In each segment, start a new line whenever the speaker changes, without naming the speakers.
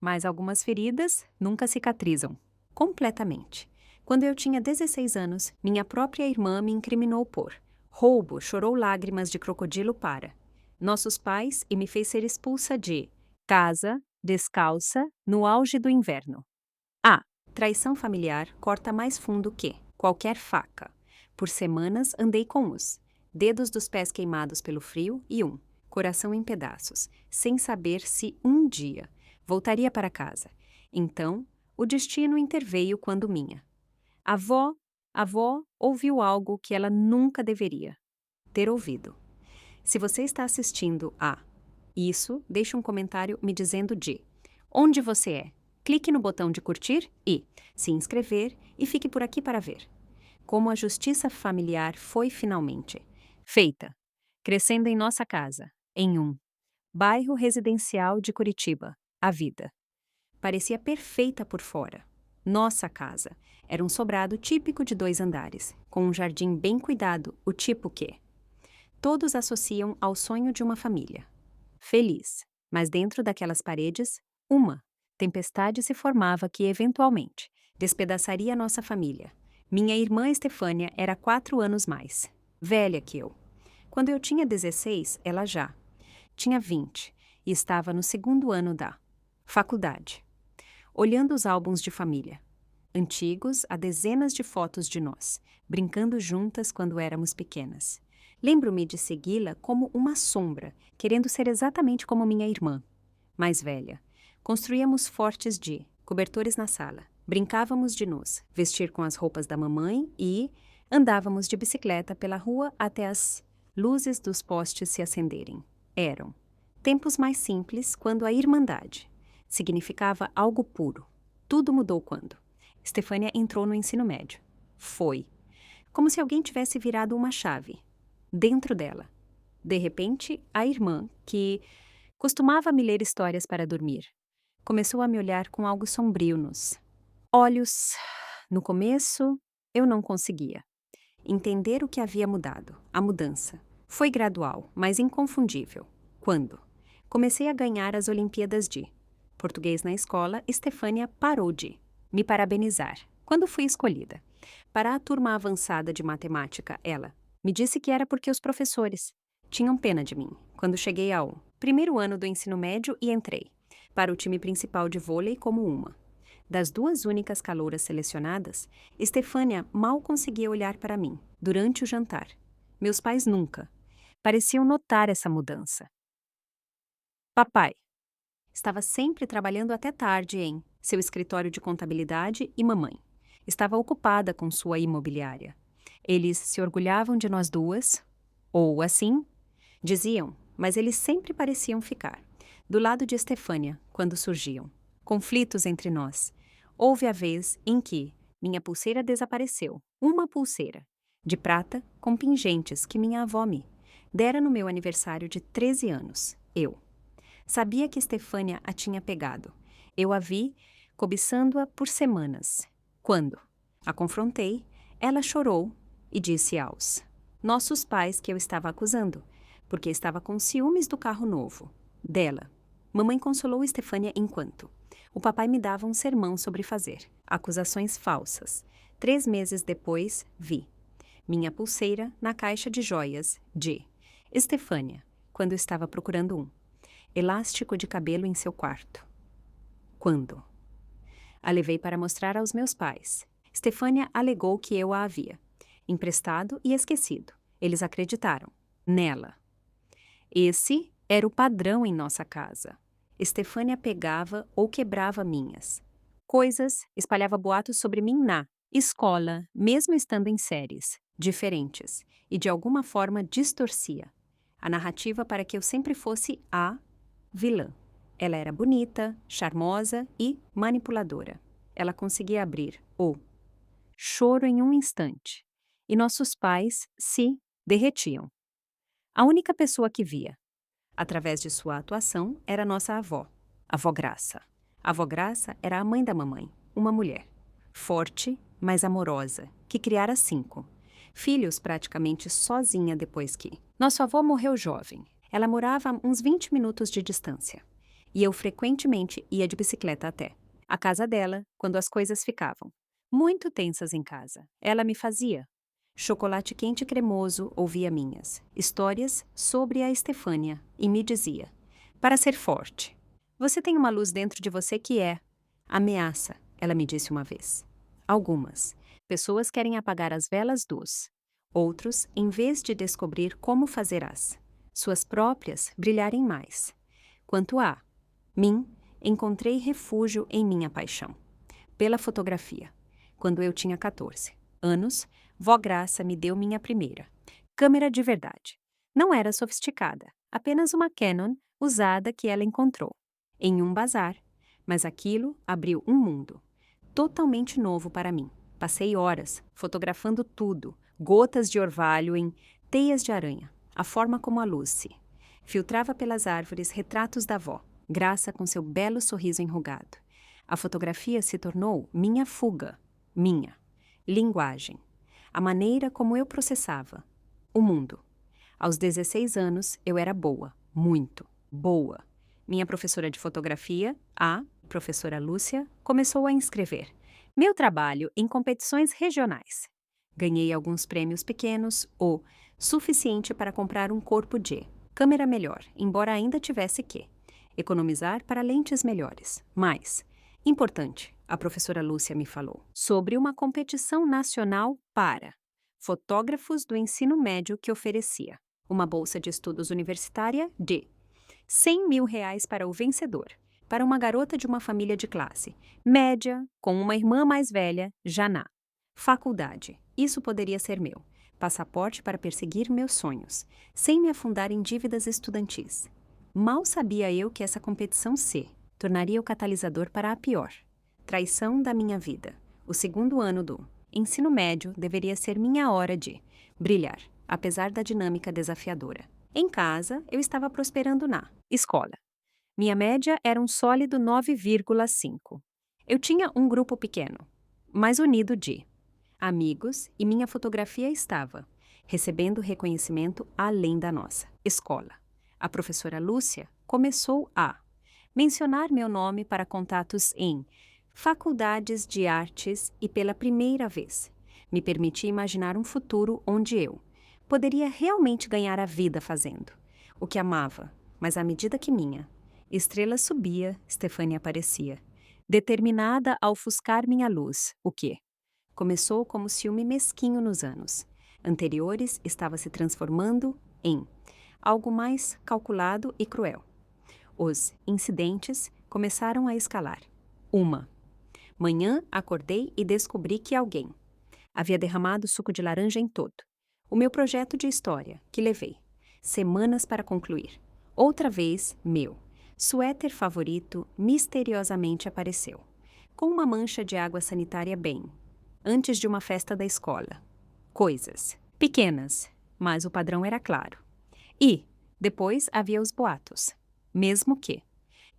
mas algumas feridas nunca cicatrizam. Completamente. Quando eu tinha 16 anos, minha própria irmã me incriminou por roubo, chorou lágrimas de crocodilo para nossos pais e me fez ser expulsa de casa, descalça, no auge do inverno. A. Traição familiar corta mais fundo que qualquer faca. Por semanas andei com os dedos dos pés queimados pelo frio e coração em pedaços, sem saber se um dia voltaria para casa. Então, o destino interveio quando minha avó ouviu algo que ela nunca deveria ter ouvido. Se você está assistindo a isso, deixe um comentário me dizendo de onde você é. Clique no botão de curtir e se inscrever e fique por aqui para ver como a justiça familiar foi finalmente feita, crescendo em nossa casa, em um bairro residencial de Curitiba. A vida parecia perfeita por fora. Nossa casa era um sobrado típico de 2 andares, com um jardim bem cuidado, o tipo que todos associam ao sonho de uma família feliz. Mas dentro daquelas paredes, uma tempestade se formava que, eventualmente, despedaçaria nossa família. Minha irmã Estefânia era 4 anos mais velha que eu. Quando eu tinha 16, ela já tinha 20 e estava no 2º ano da faculdade. Olhando os álbuns de família, antigos, há dezenas de fotos de nós, brincando juntas quando éramos pequenas. Lembro-me de segui-la como uma sombra, querendo ser exatamente como minha irmã, mais velha. Construíamos fortes de cobertores na sala, brincávamos de nos vestir com as roupas da mamãe e andávamos de bicicleta pela rua até as luzes dos postes se acenderem. Eram tempos mais simples quando a irmandade significava algo puro. Tudo mudou quando Estefânia entrou no ensino médio. Foi como se alguém tivesse virado uma chave dentro dela. De repente, a irmã, que costumava me ler histórias para dormir, começou a me olhar com algo sombrio nos olhos. No começo, eu não conseguia entender o que havia mudado. A mudança foi gradual, mas inconfundível. Quando comecei a ganhar as Olimpíadas de português na escola, Estefânia parou de me parabenizar quando fui escolhida para a turma avançada de matemática. Ela me disse que era porque os professores tinham pena de mim quando cheguei ao 1º ano do ensino médio e entrei para o time principal de vôlei como uma das 2 únicas calouras selecionadas. Estefânia mal conseguia olhar para mim durante o jantar. Meus pais nunca pareciam notar essa mudança. Papai estava sempre trabalhando até tarde em seu escritório de contabilidade e mamãe estava ocupada com sua imobiliária. Eles se orgulhavam de nós duas, ou assim diziam, mas eles sempre pareciam ficar do lado de Estefânia quando surgiam conflitos entre nós. Houve a vez em que minha pulseira desapareceu, uma pulseira de prata com pingentes que minha avó me dera no meu aniversário de 13 anos. Eu sabia que Estefânia a tinha pegado. Eu a vi cobiçando-a por semanas. Quando a confrontei, ela chorou e disse aos nossos pais que eu estava acusando, porque estava com ciúmes do carro novo dela. Mamãe consolou Estefânia enquanto o papai me dava um sermão sobre fazer acusações falsas. 3 meses depois, vi minha pulseira na caixa de joias de Estefânia, quando estava procurando um elástico de cabelo em seu quarto. Quando a levei para mostrar aos meus pais, Estefânia alegou que eu a havia emprestado e esquecido. Eles acreditaram nela. Esse era o padrão em nossa casa. Estefânia pegava ou quebrava minhas coisas, espalhava boatos sobre mim na escola, mesmo estando em séries diferentes, e de alguma forma distorcia a narrativa para que eu sempre fosse a vilã. Ela era bonita, charmosa e manipuladora. Ela conseguia abrir o choro em um instante, e nossos pais se derretiam. A única pessoa que via através de sua atuação era nossa avó, a avó Graça. A avó Graça era a mãe da mamãe, uma mulher forte, mas amorosa, que criara 5 filhos praticamente sozinha depois que nosso avô morreu jovem. Ela morava a uns 20 minutos de distância. e eu frequentemente ia de bicicleta até a casa dela quando as coisas ficavam muito tensas em casa. Ela me fazia chocolate quente e cremoso, ouvia minhas histórias sobre a Estefânia e me dizia: para ser forte, você tem uma luz dentro de você que é ameaça, ela me disse uma vez. Algumas pessoas querem apagar as velas dos outros, em vez de descobrir como fazer suas próprias brilharem mais. Quanto a mim, encontrei refúgio em minha paixão pela fotografia. Quando eu tinha 14 anos, vó Graça me deu minha primeira câmera de verdade. Não era sofisticada, apenas uma Canon usada que ela encontrou em um bazar, mas aquilo abriu um mundo totalmente novo para mim. Passei horas fotografando tudo, gotas de orvalho em teias de aranha, a forma como a luz se filtrava pelas árvores retratos da avó, Graça com seu belo sorriso enrugado. A fotografia se tornou minha fuga, minha linguagem, a maneira como eu processava o mundo. Aos 16 anos, eu era boa, muito boa. Minha professora de fotografia, a professora Lúcia, começou a inscrever meu trabalho em competições regionais. Ganhei alguns prêmios pequenos, o suficiente para comprar um corpo de câmera melhor, embora ainda tivesse que economizar para lentes melhores. Mas, importante, a professora Lúcia me falou sobre uma competição nacional para fotógrafos do ensino médio que oferecia uma bolsa de estudos universitária de R$ 100.000 para o vencedor, para uma garota de uma família de classe média, com uma irmã mais velha, já na faculdade. Isso poderia ser meu passaporte para perseguir meus sonhos, sem me afundar em dívidas estudantis. Mal sabia eu que essa competição se tornaria o catalisador para a pior traição da minha vida. O segundo ano do ensino médio deveria ser minha hora de brilhar, apesar da dinâmica desafiadora. Em casa, eu estava prosperando na escola. Minha média era um sólido 9,5. Eu tinha um grupo pequeno, mas unido de amigos, e minha fotografia estava recebendo reconhecimento além da nossa escola. A professora Lúcia começou a mencionar meu nome para contatos em faculdades de artes e pela primeira vez me permiti imaginar um futuro onde eu poderia realmente ganhar a vida fazendo o que amava, mas à medida que minha estrela subia, Estefânia aparecia, determinada a ofuscar minha luz, o que começou como ciúme mesquinho nos anos anteriores estava se transformando em algo mais calculado e cruel. Os incidentes começaram a escalar. Uma manhã acordei e descobri que alguém havia derramado suco de laranja em todo o meu projeto de história, que levei semanas para concluir. Outra vez, meu suéter favorito misteriosamente apareceu, com uma mancha de água sanitária bem antes de uma festa da escola. Coisas pequenas, mas o padrão era claro. E depois havia os boatos. Mesmo que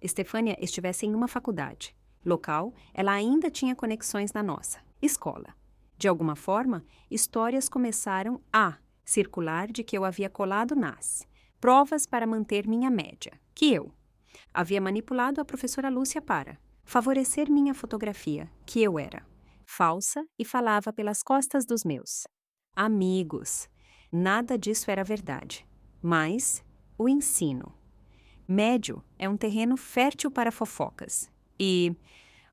Estefânia estivesse em uma faculdade local, ela ainda tinha conexões na nossa escola. De alguma forma, histórias começaram a circular de que eu havia colado nas provas para manter minha média, que eu havia manipulado a professora Lúcia para favorecer minha fotografia, que eu era falsa e falava pelas costas dos meus amigos. Nada disso era verdade. Mas o ensino médio é um terreno fértil para fofocas. E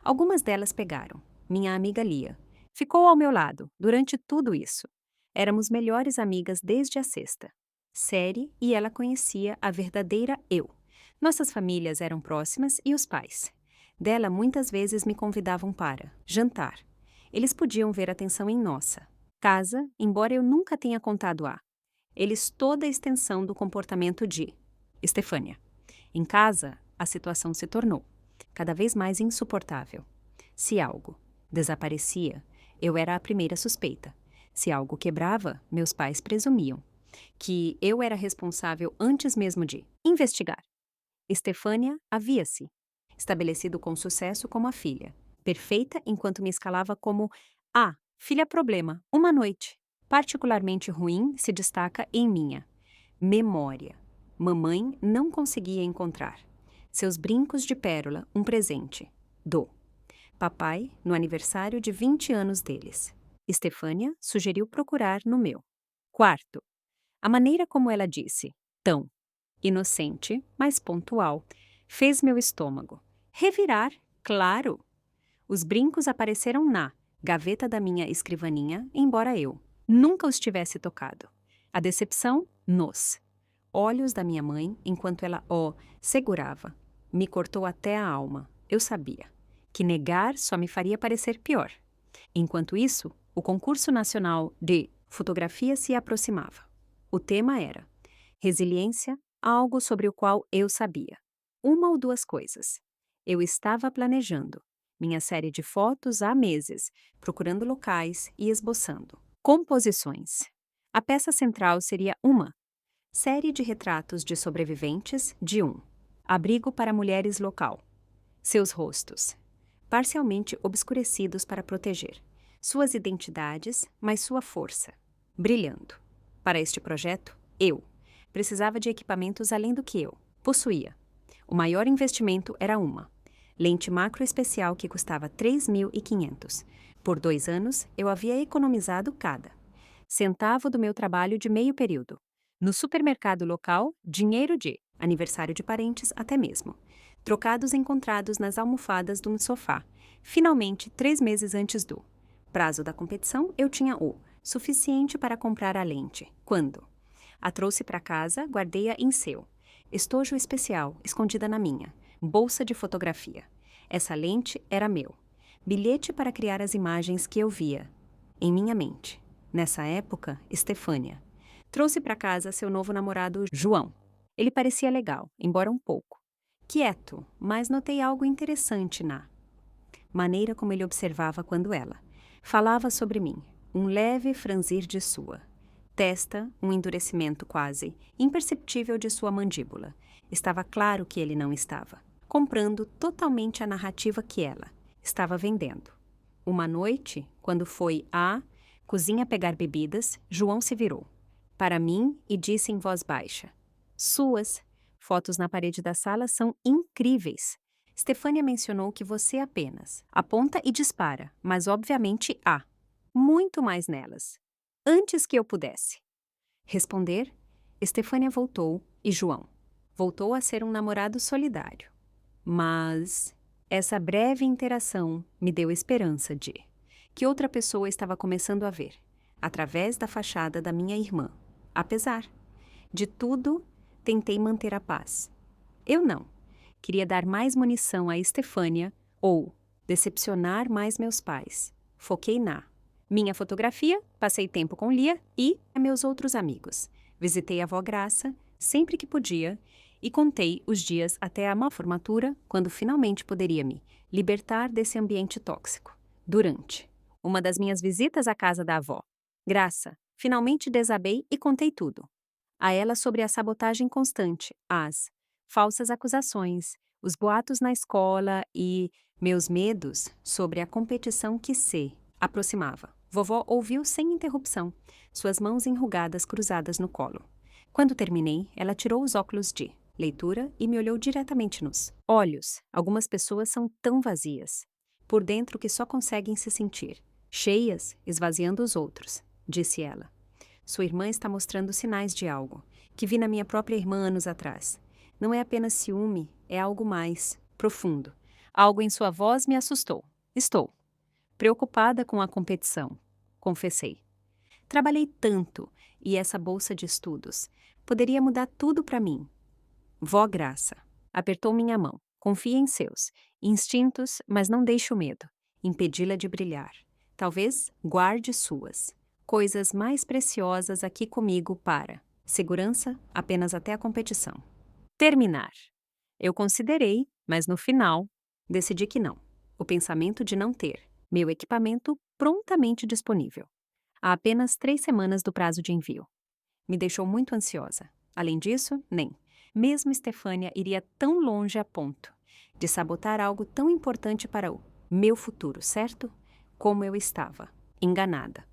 algumas delas pegaram. Minha amiga Lia ficou ao meu lado durante tudo isso. Éramos melhores amigas desde a sexta série e ela conhecia a verdadeira eu. Nossas famílias eram próximas e os pais dela muitas vezes me convidavam para jantar. Eles podiam ver a tensão em nossa casa, embora eu nunca tenha contado a eles toda a extensão do comportamento de Estefânia. Em casa, a situação se tornou cada vez mais insuportável. Se algo desaparecia, eu era a primeira suspeita. Se algo quebrava, meus pais presumiam que eu era responsável antes mesmo de investigar. Estefânia havia-se estabelecido com sucesso como a filha, perfeita enquanto me escalava como a filha problema. Uma noite particularmente ruim se destaca em minha memória. Mamãe não conseguia encontrar Seus brincos de pérola, um presente. Dou. Papai, no aniversário de 20 anos deles. Estefânia sugeriu procurar no meu. Quarto. A maneira como ela disse, tão inocente, mas pontual, fez meu estômago revirar, claro. Os brincos apareceram na gaveta da minha escrivaninha, embora eu nunca os tivesse tocado. A decepção, nos olhos da minha mãe, enquanto ela segurava, me cortou até a alma. Eu sabia que negar só me faria parecer pior. Enquanto isso, o concurso nacional de fotografia se aproximava. O tema era resiliência, algo sobre o qual eu sabia. Uma ou duas coisas. Eu estava planejando minha série de fotos há meses, procurando locais e esboçando composições. A peça central seria uma série de retratos de sobreviventes de um abrigo para mulheres local. Seus rostos, parcialmente obscurecidos para proteger suas identidades, mas sua força, brilhando. Para este projeto, eu precisava de equipamentos além do que eu possuía. O maior investimento era uma lente macro especial que custava 3.500. Por 2 anos, eu havia economizado cada centavo do meu trabalho de meio período. No supermercado local, dinheiro de aniversário de parentes até mesmo. Trocados encontrados nas almofadas de um sofá. Finalmente, 3 meses antes do prazo da competição, eu tinha o suficiente para comprar a lente. Quando a trouxe para casa, guardei-a em seu estojo especial, escondida na minha bolsa de fotografia. Essa lente era meu bilhete para criar as imagens que eu via em minha mente. Nessa época, Estefânia trouxe para casa seu novo namorado, João. Ele parecia legal, embora um pouco quieto, mas notei algo interessante na maneira como ele observava quando ela falava sobre mim, um leve franzir de sua testa, um endurecimento quase imperceptível de sua mandíbula. Estava claro que ele não estava comprando totalmente a narrativa que ela estava vendendo. Uma noite, quando foi à cozinha pegar bebidas, João se virou para mim e disse em voz baixa: Suas fotos na parede da sala são incríveis. Stefânia mencionou que você apenas aponta e dispara, mas obviamente há muito mais nelas. Antes que eu pudesse responder, Estefânia voltou e João voltou a ser um namorado solidário. Mas essa breve interação me deu esperança de que outra pessoa estava começando a ver, através da fachada da minha irmã. Apesar de tudo, tentei manter a paz. Eu não queria dar mais munição a Estefânia ou decepcionar mais meus pais. Foquei na minha fotografia, passei tempo com Lia e meus outros amigos. Visitei a avó Graça sempre que podia e contei os dias até a má formatura, quando finalmente poderia me libertar desse ambiente tóxico. Durante uma das minhas visitas à casa da avó Graça, finalmente desabei e contei tudo. A ela sobre a sabotagem constante, as falsas acusações, os boatos na escola e meus medos sobre a competição que se aproximava. Vovó ouviu sem interrupção, suas mãos enrugadas cruzadas no colo. Quando terminei, ela tirou os óculos de leitura e me olhou diretamente nos olhos. Algumas pessoas são tão vazias, por dentro que só conseguem se sentir cheias, esvaziando os outros, disse ela. Sua irmã está mostrando sinais de algo que vi na minha própria irmã anos atrás. Não é apenas ciúme, é algo mais profundo. Algo em sua voz me assustou. Estou preocupada com a competição, confessei. Trabalhei tanto e essa bolsa de estudos poderia mudar tudo para mim. Vó Graça apertou minha mão. Confie em seus instintos, mas não deixe o medo impedi-la de brilhar. Talvez guarde suas coisas mais preciosas aqui comigo para segurança apenas até a competição. Terminar. Eu considerei, mas no final decidi que não. O pensamento de não ter meu equipamento prontamente disponível há apenas 3 semanas do prazo de envio me deixou muito ansiosa. Além disso, nem mesmo Estefânia iria tão longe a ponto de sabotar algo tão importante para o meu futuro, certo? Como eu estava enganada.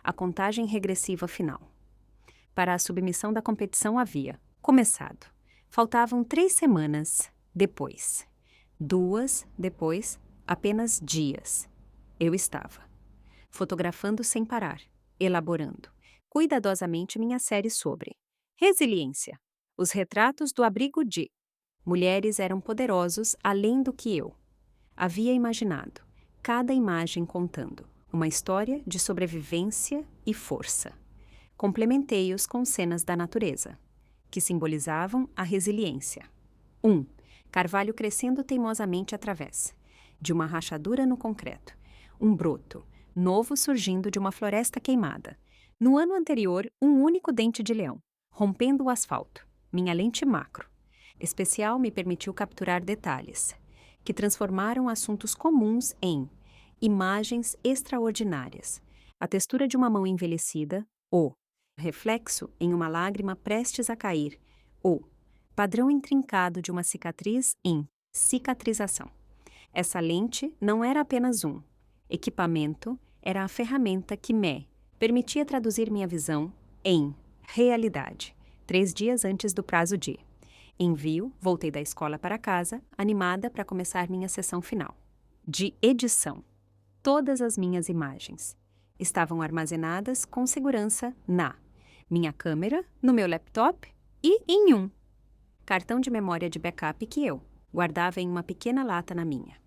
A contagem regressiva final para a submissão da competição havia começado. Faltavam 3 semanas Depois. 2 depois, apenas dias. Eu estava fotografando sem parar, elaborando cuidadosamente minha série sobre resiliência. Os retratos do abrigo de mulheres eram poderosos além do que eu havia imaginado, cada imagem contando uma história de sobrevivência e força. Complementei-os com cenas da natureza, que simbolizavam a resiliência. 1. Carvalho crescendo teimosamente através de uma rachadura no concreto. Um broto, novo surgindo de uma floresta queimada. No ano anterior, um único dente de leão, rompendo o asfalto. Minha lente macro. Especial me permitiu capturar detalhes, que transformaram assuntos comuns em imagens extraordinárias. A textura de uma mão envelhecida, o reflexo em uma lágrima prestes a cair, o padrão intrincado de uma cicatriz em cicatrização. Essa lente não era apenas um equipamento, era a ferramenta que me permitia traduzir minha visão em realidade. 3 dias antes do prazo de envio, voltei da escola para casa, animada para começar minha sessão final. De edição. Todas as minhas imagens estavam armazenadas com segurança na minha câmera, no meu laptop e em um cartão de memória de backup que eu guardava em uma pequena lata na minha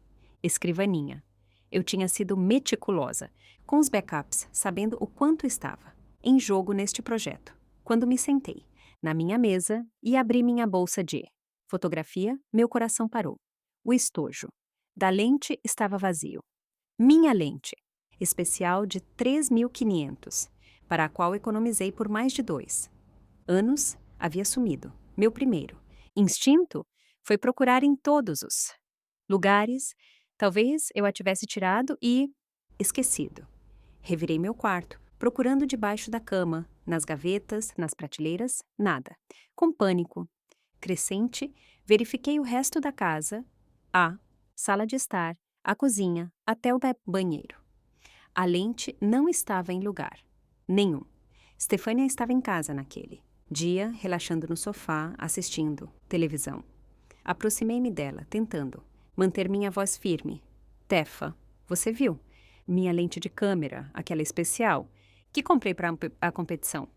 escrivaninha. Eu tinha sido meticulosa com os backups, sabendo o quanto estava em jogo neste projeto. Quando me sentei na minha mesa e abri minha bolsa de fotografia, meu coração parou. O estojo da lente estava vazio. Minha lente, especial de 3.500, para a qual economizei por mais de 2 anos, havia sumido. Meu primeiro instinto foi procurar em todos os lugares. Talvez eu a tivesse tirado e esquecido. Revirei meu quarto, procurando debaixo da cama, nas gavetas, nas prateleiras, nada. Com pânico crescente, verifiquei o resto da casa, a sala de estar, a cozinha, até o banheiro. A lente não estava em lugar nenhum. Stefânia estava em casa naquele dia, relaxando no sofá, assistindo televisão. Aproximei-me dela, tentando manter minha voz firme. Tefa, você viu? Minha lente de câmera, aquela especial, que comprei para a competição.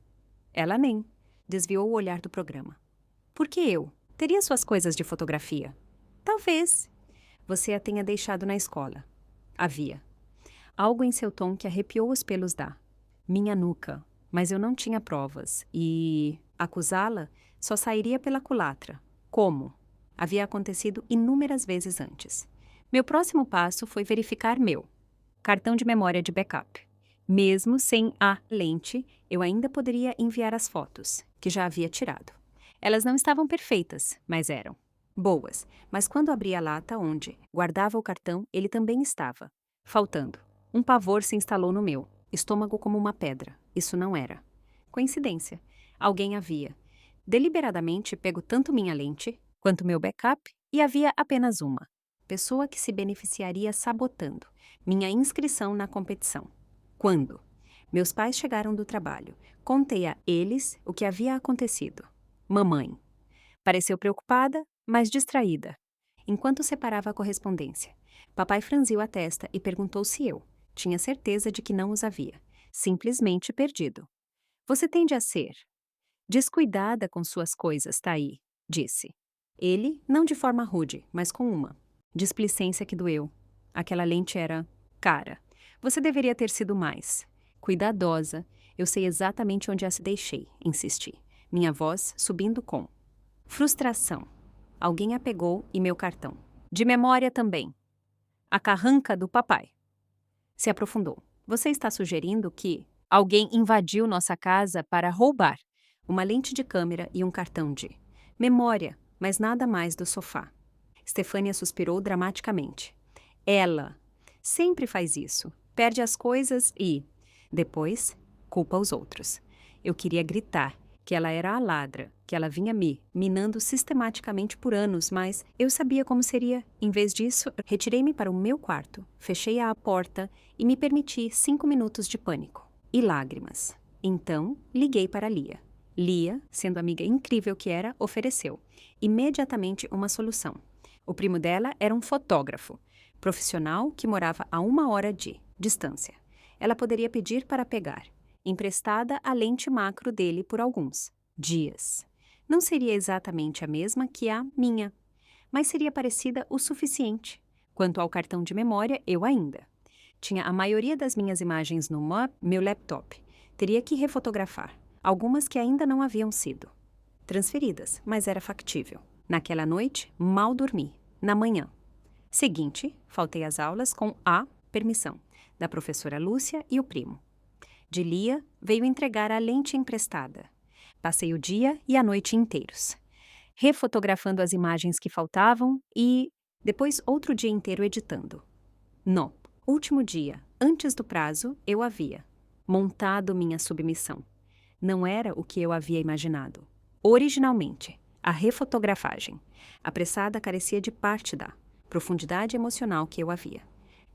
Ela nem desviou o olhar do programa. Por que eu? Teria suas coisas de fotografia. Talvez. Você a tenha deixado na escola. Havia algo em seu tom que arrepiou os pelos da minha nuca, mas eu não tinha provas e acusá-la só sairia pela culatra. Como? Havia acontecido inúmeras vezes antes. Meu próximo passo foi verificar meu cartão de memória de backup. Mesmo sem a lente, eu ainda poderia enviar as fotos, que já havia tirado. Elas não estavam perfeitas, mas eram boas. Mas quando abri a lata onde guardava o cartão, ele também estava faltando. Um pavor se instalou no meu estômago como uma pedra. Isso não era coincidência. Alguém havia deliberadamente pego tanto minha lente quanto meu backup e havia apenas uma pessoa que se beneficiaria sabotando minha inscrição na competição. Quando meus pais chegaram do trabalho, contei a eles o que havia acontecido. Mamãe pareceu preocupada, mas distraída, enquanto separava a correspondência. Papai franziu a testa e perguntou se eu tinha certeza de que não os havia simplesmente perdido. Você tende a ser descuidada com suas coisas, Thaí, disse. Ele, não de forma rude, mas com uma displicência que doeu. Aquela lente era cara. Você deveria ter sido mais cuidadosa. Eu sei exatamente onde a deixei, insisti, minha voz subindo com frustração. Alguém a pegou e meu cartão. De memória também. A carranca do papai. Se aprofundou. Você está sugerindo que alguém invadiu nossa casa para roubar uma lente de câmera e um cartão de memória, mas nada mais do sofá. Stefânia suspirou dramaticamente. Ela sempre faz isso. Perde as coisas e, depois, culpa os outros. Eu queria gritar que ela era a ladra, que ela vinha me minando sistematicamente por anos, mas eu sabia como seria. Em vez disso, retirei-me para o meu quarto, fechei a porta e me permiti 5 minutos de pânico e lágrimas. Então, liguei para Lia. Lia, sendo a amiga incrível que era, ofereceu imediatamente uma solução. O primo dela era um fotógrafo, profissional que morava a 1 hora de distância. Ela poderia pedir para pegar, emprestada a lente macro dele por alguns dias. Não seria exatamente a mesma que a minha, mas seria parecida o suficiente. Quanto ao cartão de memória, eu ainda tinha a maioria das minhas imagens no meu laptop. Teria que refotografar, algumas que ainda não haviam sido transferidas, mas era factível. Naquela noite, mal dormi. Na manhã seguinte, faltei às aulas com a permissão da professora Lúcia e o primo. De Lia veio entregar a lente emprestada. Passei o dia e a noite inteiros, refotografando as imagens que faltavam e depois outro dia inteiro editando. No último dia, antes do prazo, eu havia montado minha submissão. Não era o que eu havia imaginado. Originalmente, a refotografagem apressada carecia de parte da profundidade emocional que eu havia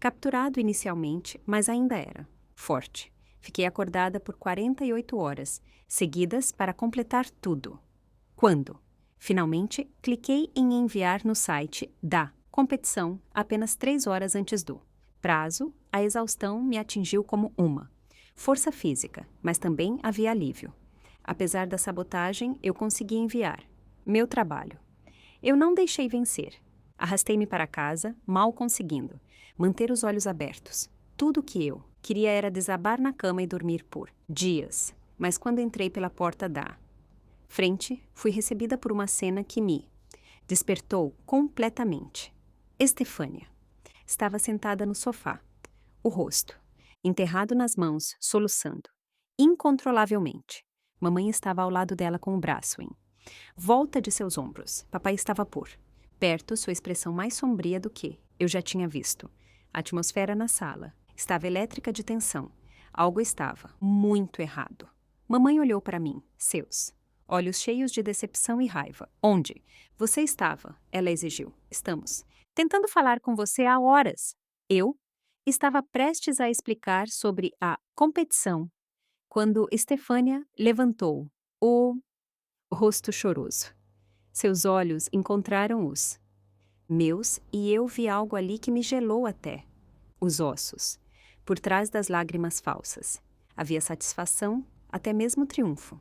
capturado inicialmente, mas ainda era forte. Fiquei acordada por 48 horas seguidas para completar tudo. Quando, finalmente, cliquei em enviar no site da competição apenas 3 horas antes do prazo, a exaustão me atingiu como uma força física, mas também havia alívio. Apesar da sabotagem, eu consegui enviar meu trabalho. Eu não deixei vencer. Arrastei-me para casa, mal conseguindo manter os olhos abertos. Tudo o que eu queria era desabar na cama e dormir por dias. Mas quando entrei pela porta da frente, fui recebida por uma cena que me despertou completamente. Estefânia estava sentada no sofá, o rosto enterrado nas mãos, soluçando incontrolavelmente. Mamãe estava ao lado dela com o braço em volta de seus ombros. Papai estava por perto, sua expressão mais sombria do que eu já tinha visto. A atmosfera na sala estava elétrica de tensão. Algo estava muito errado. Mamãe olhou para mim, seus olhos cheios de decepção e raiva. Onde você estava? Ela exigiu. Estamos tentando falar com você há horas. Eu estava prestes a explicar sobre a competição quando Estefânia levantou o rosto choroso. Seus olhos encontraram os meus e eu vi algo ali que me gelou até os ossos. Por trás das lágrimas falsas havia satisfação, até mesmo triunfo.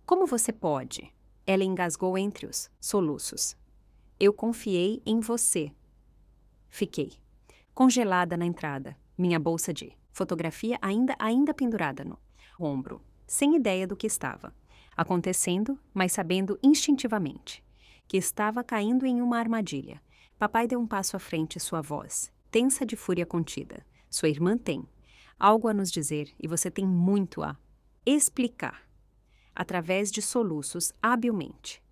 Como você pode? Ela engasgou entre os soluços. Eu confiei em você. Fiquei congelada na entrada, minha bolsa de fotografia ainda pendurada no ombro, sem ideia do que estava acontecendo, mas sabendo instintivamente que estava caindo em uma armadilha. Papai deu um passo à frente, sua voz tensa de fúria contida. Sua irmã tem algo a nos dizer e você tem muito a explicar. Através de soluços habilmente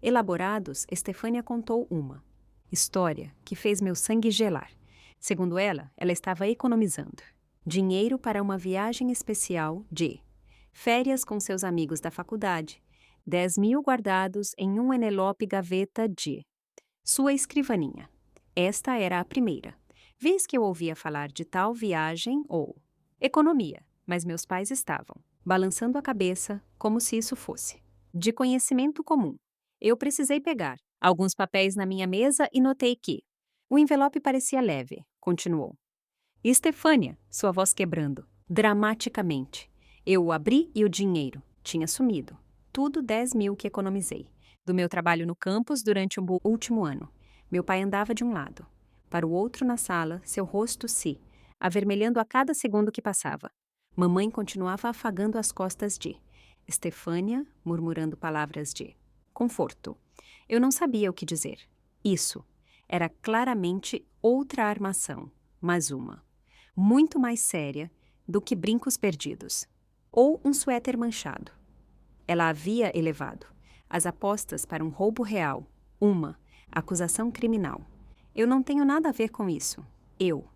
elaborados, Estefânia contou uma história que fez meu sangue gelar. Segundo ela estava economizando dinheiro para uma viagem especial de férias com seus amigos da faculdade, 10.000 guardados em um envelope gaveta de sua escrivaninha. Esta era a primeira vez que eu ouvia falar de tal viagem ou economia, mas meus pais estavam balançando a cabeça como se isso fosse de conhecimento comum. Eu precisei pegar alguns papéis na minha mesa e notei que o envelope parecia leve, continuou. Estefânia, sua voz quebrando, dramaticamente. Eu o abri e o dinheiro tinha sumido. Tudo 10.000 que economizei. Do meu trabalho no campus durante o último ano. Meu pai andava de um lado para o outro na sala, seu rosto se avermelhando a cada segundo que passava. Mamãe continuava afagando as costas de Estefânia, murmurando palavras de conforto. Eu não sabia o que dizer. Isso era claramente outra armação, mas uma muito mais séria do que brincos perdidos ou um suéter manchado. Ela havia elevado as apostas para um roubo real, uma acusação criminal. Eu não tenho nada a ver com isso. Eu,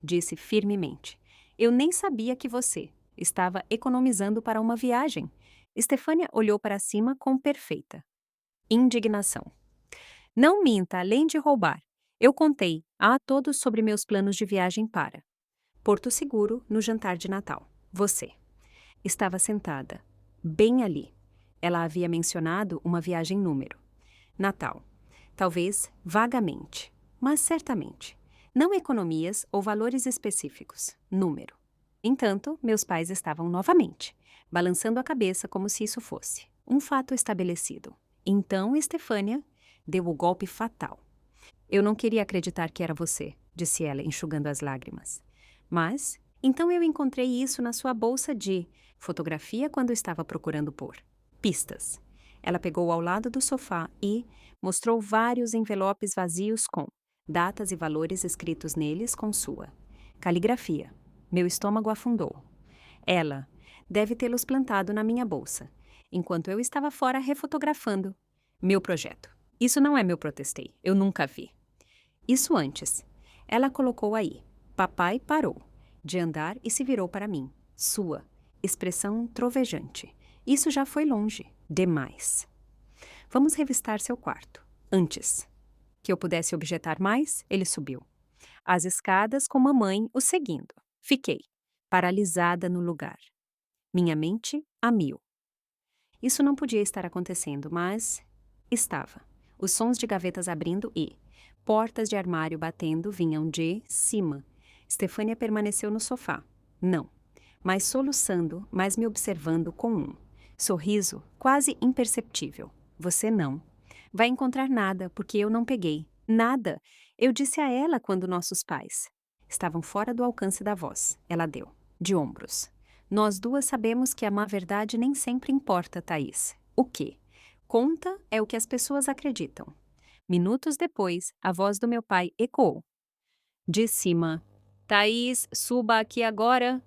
disse firmemente. Eu nem sabia que você estava economizando para uma viagem. Estefânia olhou para cima com perfeita indignação. Não minta, além de roubar. Eu contei a todos sobre meus planos de viagem para Porto Seguro no jantar de Natal. Você estava sentada, bem ali. Ela havia mencionado uma viagem número. Natal. Talvez vagamente, mas certamente. Não economias ou valores específicos, número. Entanto, meus pais estavam novamente, balançando a cabeça como se isso fosse um fato estabelecido. Então, Estefânia deu o golpe fatal. Eu não queria acreditar que era você, disse ela, enxugando as lágrimas. Mas, então eu encontrei isso na sua bolsa de fotografia quando estava procurando por pistas. Ela pegou ao lado do sofá e mostrou vários envelopes vazios com datas e valores escritos neles com sua caligrafia. Meu estômago afundou. Ela deve tê-los plantado na minha bolsa, enquanto eu estava fora refotografando meu projeto. Isso não é meu, protestei. Eu nunca vi. Isso antes. Ela colocou aí. Papai parou de andar e se virou para mim. Sua expressão trovejante. Isso já foi longe. Demais. Vamos revistar seu quarto. Antes que eu pudesse objetar mais, ele subiu as escadas com mamãe o seguindo. Fiquei paralisada no lugar. Minha mente a mil. Isso não podia estar acontecendo, mas estava. Os sons de gavetas abrindo e portas de armário batendo vinham de cima. Estefânia permaneceu no sofá. Não. Mas soluçando, mas me observando com um sorriso quase imperceptível. Você não vai encontrar nada, porque eu não peguei. Nada. Eu disse a ela quando nossos pais estavam fora do alcance da voz. Ela deu, de ombros. Nós duas sabemos que a má verdade nem sempre importa, Thaís. O quê? Conta é o que as pessoas acreditam. Minutos depois, a voz do meu pai ecoou. De cima. Thaís, suba aqui agora.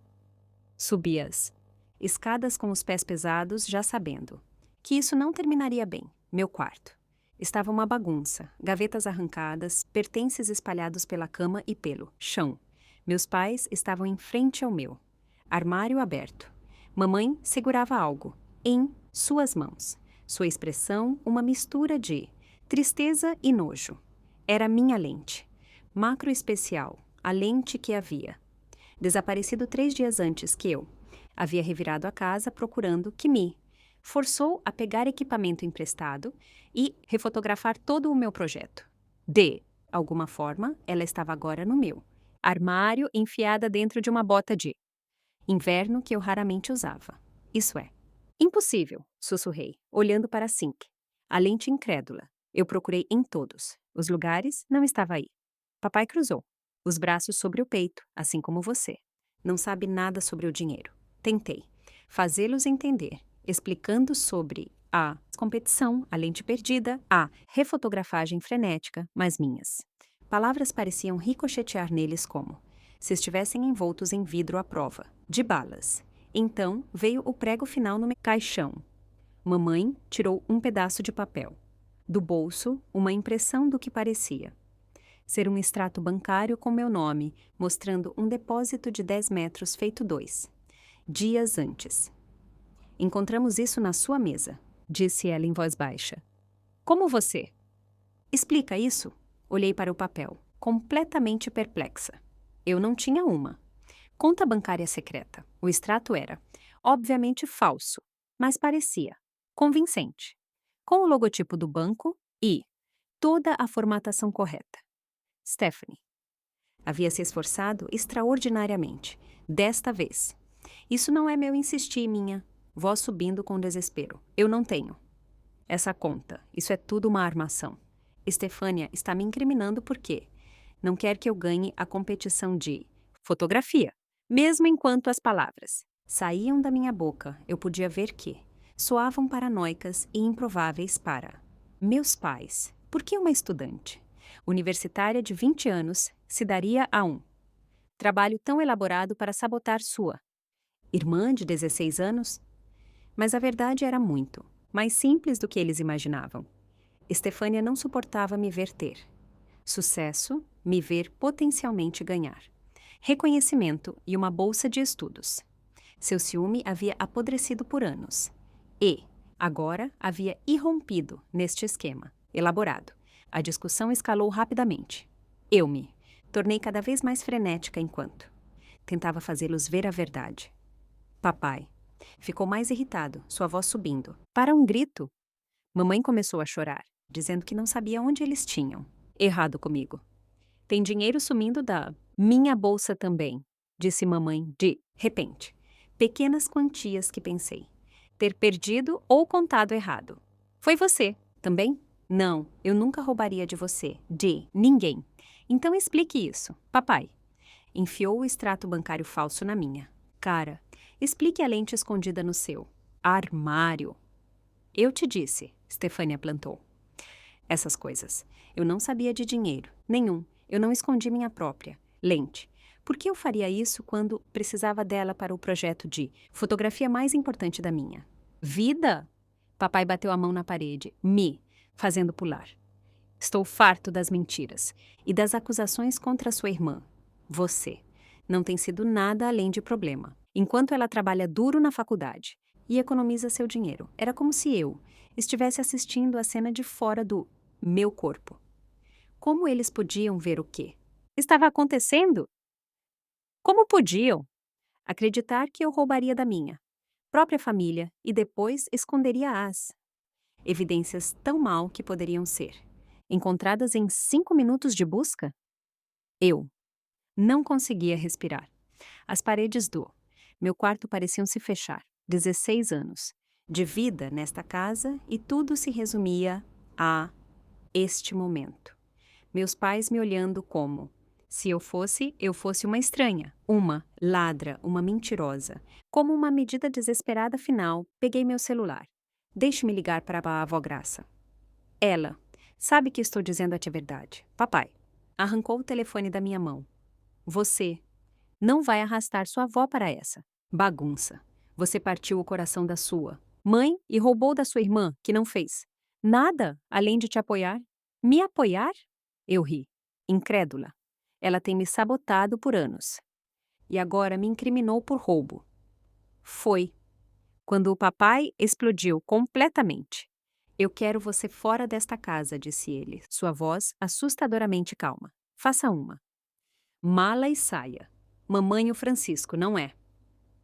Subi as escadas com os pés pesados, já sabendo que isso não terminaria bem. Meu quarto. Estava uma bagunça, gavetas arrancadas, pertences espalhados pela cama e pelo chão. Meus pais estavam em frente ao meu. Armário aberto. Mamãe segurava algo em suas mãos. Sua expressão, uma mistura de tristeza e nojo. Era minha lente. Macro especial, a lente que havia desaparecido 3 dias antes que eu havia revirado a casa procurando que me forçou a pegar equipamento emprestado e refotografar todo o meu projeto. De alguma forma, ela estava agora no meu armário, enfiada dentro de uma bota de inverno que eu raramente usava. Isso é impossível, sussurrei, olhando para a sink. A lente incrédula. Eu procurei em todos. Os lugares não estava aí. Papai cruzou os braços sobre o peito, assim como você. Não sabe nada sobre o dinheiro. Tentei fazê-los entender, explicando sobre a competição, a lente perdida, a refotografagem frenética, mas minhas palavras pareciam ricochetear neles como se estivessem envoltos em vidro à prova de balas. Então veio o prego final no meu caixão. Mamãe tirou um pedaço de papel. Do bolso, uma impressão do que parecia ser um extrato bancário com meu nome, mostrando um depósito de 10 metros feito 2 dias antes. Encontramos isso na sua mesa, disse ela em voz baixa. Como você? Explica isso? Olhei para o papel, completamente perplexa. Eu não tinha uma conta bancária secreta. O extrato era, obviamente, falso, mas parecia convincente, com o logotipo do banco e toda a formatação correta. Stephanie havia se esforçado extraordinariamente, desta vez. Isso não é meu insistir, minha voz subindo com desespero. Eu não tenho essa conta. Isso é tudo uma armação. Estefânia está me incriminando porque não quer que eu ganhe a competição de fotografia. Mesmo enquanto as palavras saíam da minha boca, eu podia ver que soavam paranoicas e improváveis para meus pais. Por que uma estudante universitária de 20 anos se daria a um trabalho tão elaborado para sabotar sua irmã de 16 anos? Mas a verdade era muito mais simples do que eles imaginavam. Estefânia não suportava me ver ter sucesso, me ver potencialmente ganhar reconhecimento e uma bolsa de estudos. Seu ciúme havia apodrecido por anos e, agora, havia irrompido neste esquema elaborado. A discussão escalou rapidamente. Eu me tornei cada vez mais frenética enquanto tentava fazê-los ver a verdade. Papai ficou mais irritado, sua voz subindo para um grito. Mamãe começou a chorar. dizendo que não sabia onde eles tinham. Errado comigo. Tem dinheiro sumindo da minha bolsa também, disse mamãe de repente. Pequenas quantias que pensei ter perdido ou contado errado. Foi você, também? Não, eu nunca roubaria de você, de ninguém. Então explique isso, papai. Enfiou o extrato bancário falso na minha. Cara, explique a lente escondida no seu armário. Eu te disse, Stefânia plantou. Essas coisas. Eu não sabia de dinheiro, nenhum. Eu não escondi minha própria lente. Por que eu faria isso quando precisava dela para o projeto de fotografia mais importante da minha vida? Papai bateu a mão na parede, fazendo pular. Estou farto das mentiras e das acusações contra sua irmã. Você. Não tem sido nada além de problema. Enquanto ela trabalha duro na faculdade e economiza seu dinheiro, era como se eu estivesse assistindo a cena de fora do meu corpo. Como eles podiam ver o quê estava acontecendo? Como podiam acreditar que eu roubaria da minha própria família e depois esconderia as evidências tão mal que poderiam ser encontradas em 5 minutos de busca? Eu não conseguia respirar. As paredes do meu quarto pareciam se fechar. 16 anos de vida nesta casa e tudo se resumia a este momento. Meus pais me olhando como se eu fosse uma estranha, uma ladra, uma mentirosa. Como uma medida desesperada final, peguei meu celular. Deixe-me ligar para a avó Graça. Ela sabe que estou dizendo a verdade. Papai arrancou o telefone da minha mão. Você não vai arrastar sua avó para essa bagunça. Você partiu o coração da sua mãe e roubou da sua irmã, que não fez nada além de te apoiar. Me apoiar? Eu ri, incrédula. Ela tem me sabotado por anos. E agora me incriminou por roubo. Foi quando o papai explodiu completamente. Eu quero você fora desta casa, disse ele, sua voz assustadoramente calma. Faça uma mala e saia. Mamãe o Francisco, não é?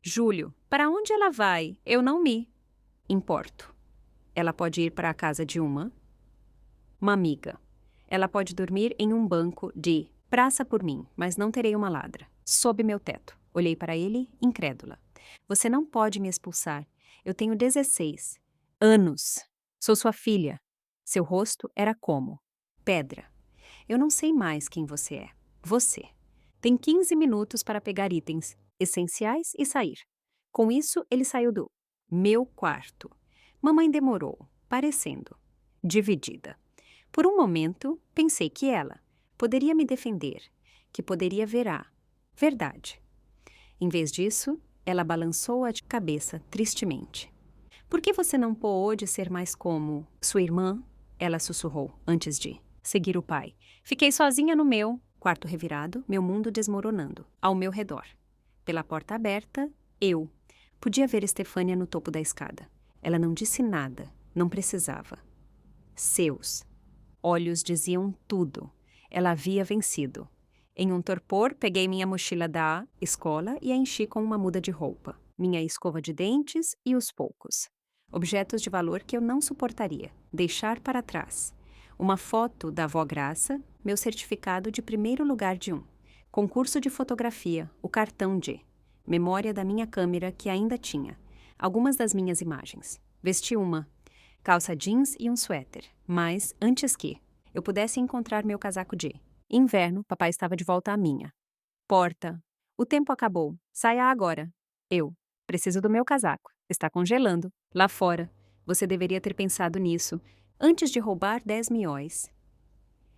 Júlio, para onde ela vai? Eu não me importo. Ela pode ir para a casa de uma amiga. Ela pode dormir em um banco de praça por mim, mas não terei uma ladra. Sob meu teto. Olhei para ele, incrédula. Você não pode me expulsar. Eu tenho 16 anos. Sou sua filha. Seu rosto era como pedra. Eu não sei mais quem você é. Você tem 15 minutos para pegar itens essenciais e sair. Com isso, ele saiu do meu quarto. Mamãe demorou, parecendo dividida. Por um momento, pensei que ela poderia me defender, que poderia ver a verdade. Em vez disso, ela balançou a cabeça tristemente. Por que você não pôde ser mais como sua irmã? Ela sussurrou antes de seguir o pai. Fiquei sozinha no meu quarto revirado, meu mundo desmoronando, ao meu redor. Pela porta aberta, eu podia ver Stefânia no topo da escada. Ela não disse nada, não precisava. Seus olhos diziam tudo. Ela havia vencido. Em um torpor, peguei minha mochila da escola e a enchi com uma muda de roupa, minha escova de dentes e os poucos objetos de valor que eu não suportaria deixar para trás. Uma foto da avó Graça, meu certificado de primeiro lugar de concurso de fotografia, o cartão de memória da minha câmera que ainda tinha algumas das minhas imagens. Vesti uma calça jeans e um suéter, mas antes que eu pudesse encontrar meu casaco de inverno, papai estava de volta à minha porta. O tempo acabou. Saia agora. Eu preciso do meu casaco. Está congelando. Lá fora. Você deveria ter pensado nisso antes de roubar 10 mióis.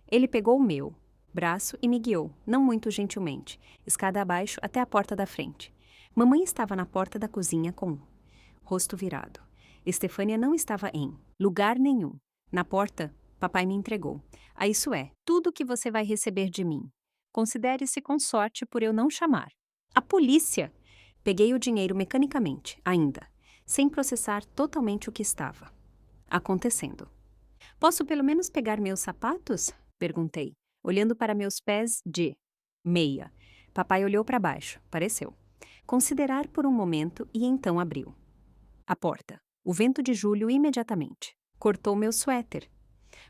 Ele pegou o meu braço e me guiou, não muito gentilmente, escada abaixo até a porta da frente. Mamãe estava na porta da cozinha com o rosto virado. Estefânia não estava em lugar nenhum. Na porta, papai me entregou. Isso é tudo que você vai receber de mim. Considere-se com sorte por eu não chamar a polícia. Peguei o dinheiro mecanicamente, ainda, sem processar totalmente o que estava acontecendo. Posso pelo menos pegar meus sapatos? Perguntei, olhando para meus pés de meia. Papai olhou para baixo, pareceu considerar por um momento e então abriu a porta. O vento de julho imediatamente cortou meu suéter.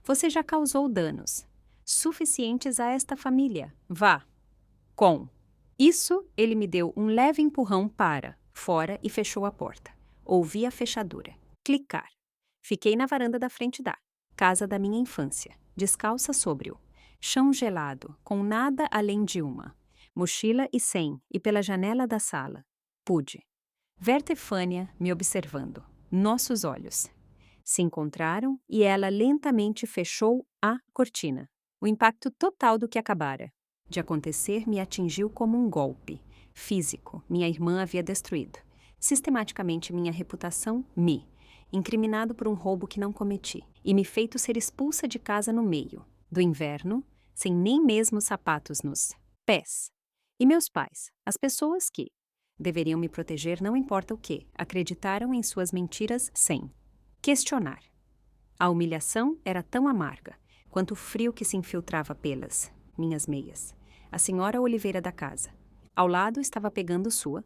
Você já causou danos suficientes a esta família. Vá. Com isso, ele me deu um leve empurrão para fora e fechou a porta. Ouvi a fechadura. Clicar. Fiquei na varanda da frente da casa da minha infância, descalça sobre o chão gelado, com nada além de uma mochila e pela janela da sala, pude ver Tefânia me observando. Nossos olhos se encontraram e ela lentamente fechou a cortina. O impacto total do que acabara de acontecer me atingiu como um golpe físico. Minha irmã havia destruído sistematicamente minha reputação, incriminado por um roubo que não cometi, e me feito ser expulsa de casa no meio do inverno, sem nem mesmo sapatos nos pés. E meus pais, as pessoas que deveriam me proteger não importa o que, acreditaram em suas mentiras sem questionar. A humilhação era tão amarga quanto o frio que se infiltrava pelas minhas meias. A senhora Oliveira da casa, ao lado, estava pegando sua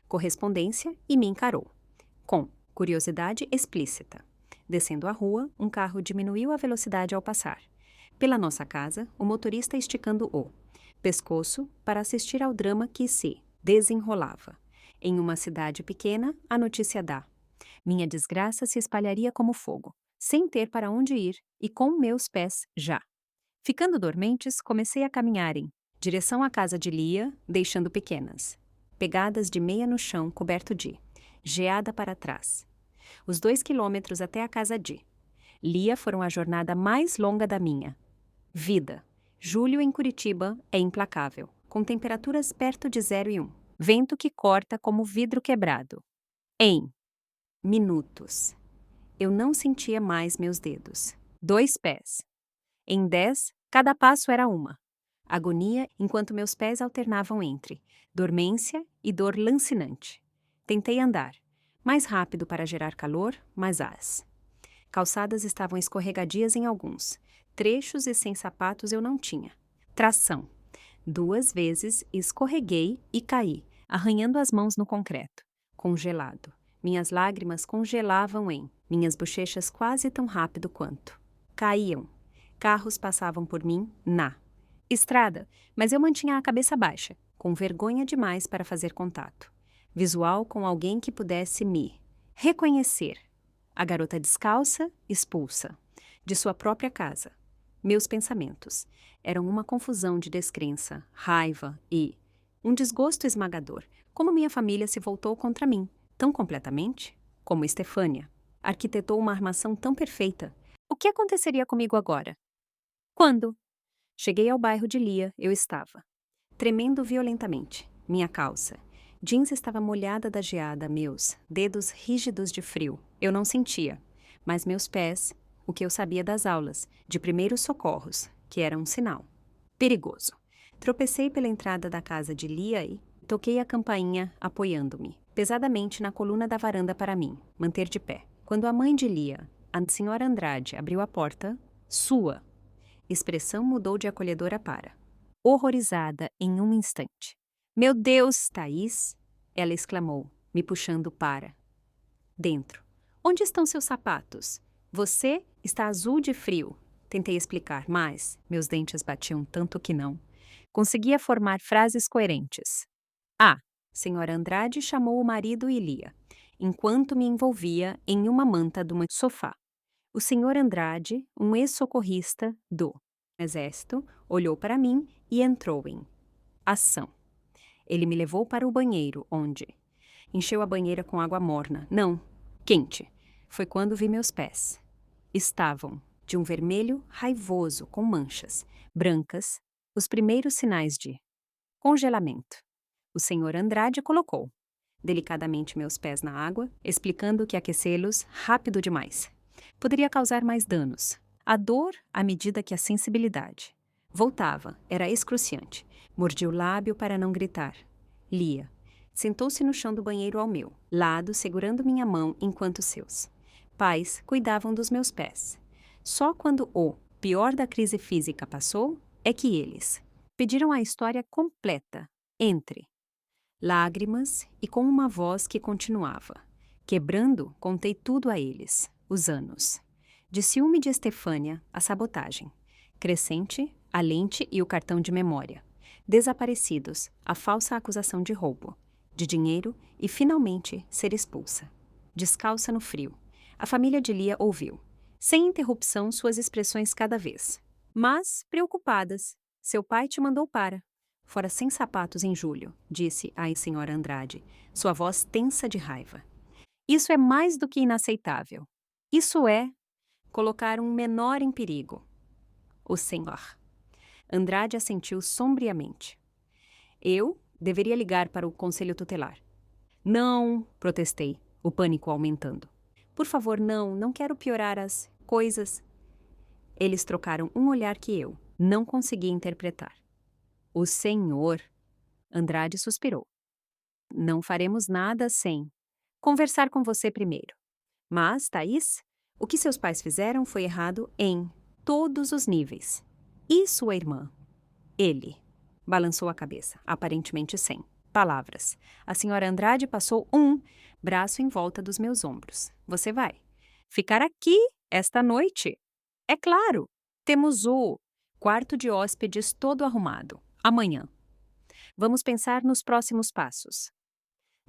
correspondência e me encarou, com curiosidade explícita. Descendo a rua, um carro diminuiu a velocidade ao passar. Pela nossa casa, o motorista esticando o pescoço para assistir ao drama que se desenrolava. Em uma cidade pequena, a notícia da minha desgraça se espalharia como fogo, sem ter para onde ir e com meus pés já ficando dormentes, comecei a caminhar em direção à casa de Lia, deixando pequenas pegadas de meia no chão coberto de geada para trás. Os 2 quilômetros até a casa de Lia foram a jornada mais longa da minha vida. Julho em Curitiba é implacável, com temperaturas perto de 0 e 1. Vento que corta como vidro quebrado. Em minutos, eu não sentia mais meus dedos. 2 pés. Em 10, cada passo era uma agonia enquanto meus pés alternavam entre dormência e dor lancinante. Tentei andar, mais rápido para gerar calor, mas as calçadas estavam escorregadias em alguns trechos e sem sapatos eu não tinha tração. 2 vezes escorreguei e caí, arranhando as mãos no concreto, congelado. Minhas lágrimas congelavam em minhas bochechas quase tão rápido quanto caíam. Carros passavam por mim na estrada, mas eu mantinha a cabeça baixa, com vergonha demais para fazer contato visual com alguém que pudesse me reconhecer. A garota descalça, expulsa de sua própria casa. Meus pensamentos eram uma confusão de descrença, raiva e um desgosto esmagador. Como minha família se voltou contra mim, tão completamente? Como Estefânia arquitetou uma armação tão perfeita. O que aconteceria comigo agora? Quando cheguei ao bairro de Lia, eu estava tremendo violentamente. Minha calça jeans estava molhada da geada, meus dedos rígidos de frio. Eu não sentia, mas meus pés, o que eu sabia das aulas de primeiros socorros, que era um sinal perigoso. Tropecei pela entrada da casa de Lia e toquei a campainha, apoiando-me pesadamente na coluna da varanda para mim manter de pé. Quando a mãe de Lia, a senhora Andrade, abriu a porta, sua expressão mudou de acolhedora para horrorizada em um instante. Meu Deus, Thaís! Ela exclamou, me puxando para dentro. Onde estão seus sapatos? Você está azul de frio. Tentei explicar, mas meus dentes batiam tanto que não conseguia formar frases coerentes. A senhora Andrade chamou o marido e Lia, enquanto me envolvia em uma manta do sofá. O senhor Andrade, um ex-socorrista do Exército, olhou para mim e entrou em ação. Ele me levou para o banheiro, onde encheu a banheira com água morna. Não, quente. Foi quando vi meus pés. Estavam de um vermelho raivoso com manchas brancas, os primeiros sinais de congelamento. O senhor Andrade colocou delicadamente meus pés na água, explicando que aquecê-los rápido demais poderia causar mais danos. A dor, à medida que a sensibilidade voltava, era excruciante. Mordi o lábio para não gritar. Lia sentou-se no chão do banheiro ao meu lado, segurando minha mão enquanto seus pais cuidavam dos meus pés. Só quando o pior da crise física passou é que eles pediram a história completa, entre lágrimas e com uma voz que continuava. Quebrando, contei tudo a eles. Os anos De ciúme de Estefânia, a sabotagem. Crescente, a lente e o cartão de memória. Desaparecidos, a falsa acusação de roubo. De dinheiro e, finalmente, ser expulsa. Descalça no frio. A família de Lia ouviu, sem interrupção, suas expressões cada vez. Mas, preocupadas, seu pai te mandou para. Fora sem sapatos em julho, disse a senhora Andrade, sua voz tensa de raiva. Isso é mais do que inaceitável. Isso é colocar um menor em perigo. O senhor. Andrade assentiu sombriamente. Eu deveria ligar para o conselho tutelar. Não, protestei, o pânico aumentando. Por favor, não quero piorar as coisas. Eles trocaram um olhar que eu não consegui interpretar. O senhor. Andrade suspirou. Não faremos nada sem conversar com você primeiro. Mas, Thaís, o que seus pais fizeram foi errado em todos os níveis. E sua irmã? Ele. Balançou a cabeça, aparentemente sem palavras. A senhora Andrade passou um braço em volta dos meus ombros. Você vai ficar aqui esta noite? É claro. Temos o quarto de hóspedes todo arrumado. Amanhã. Vamos pensar nos próximos passos.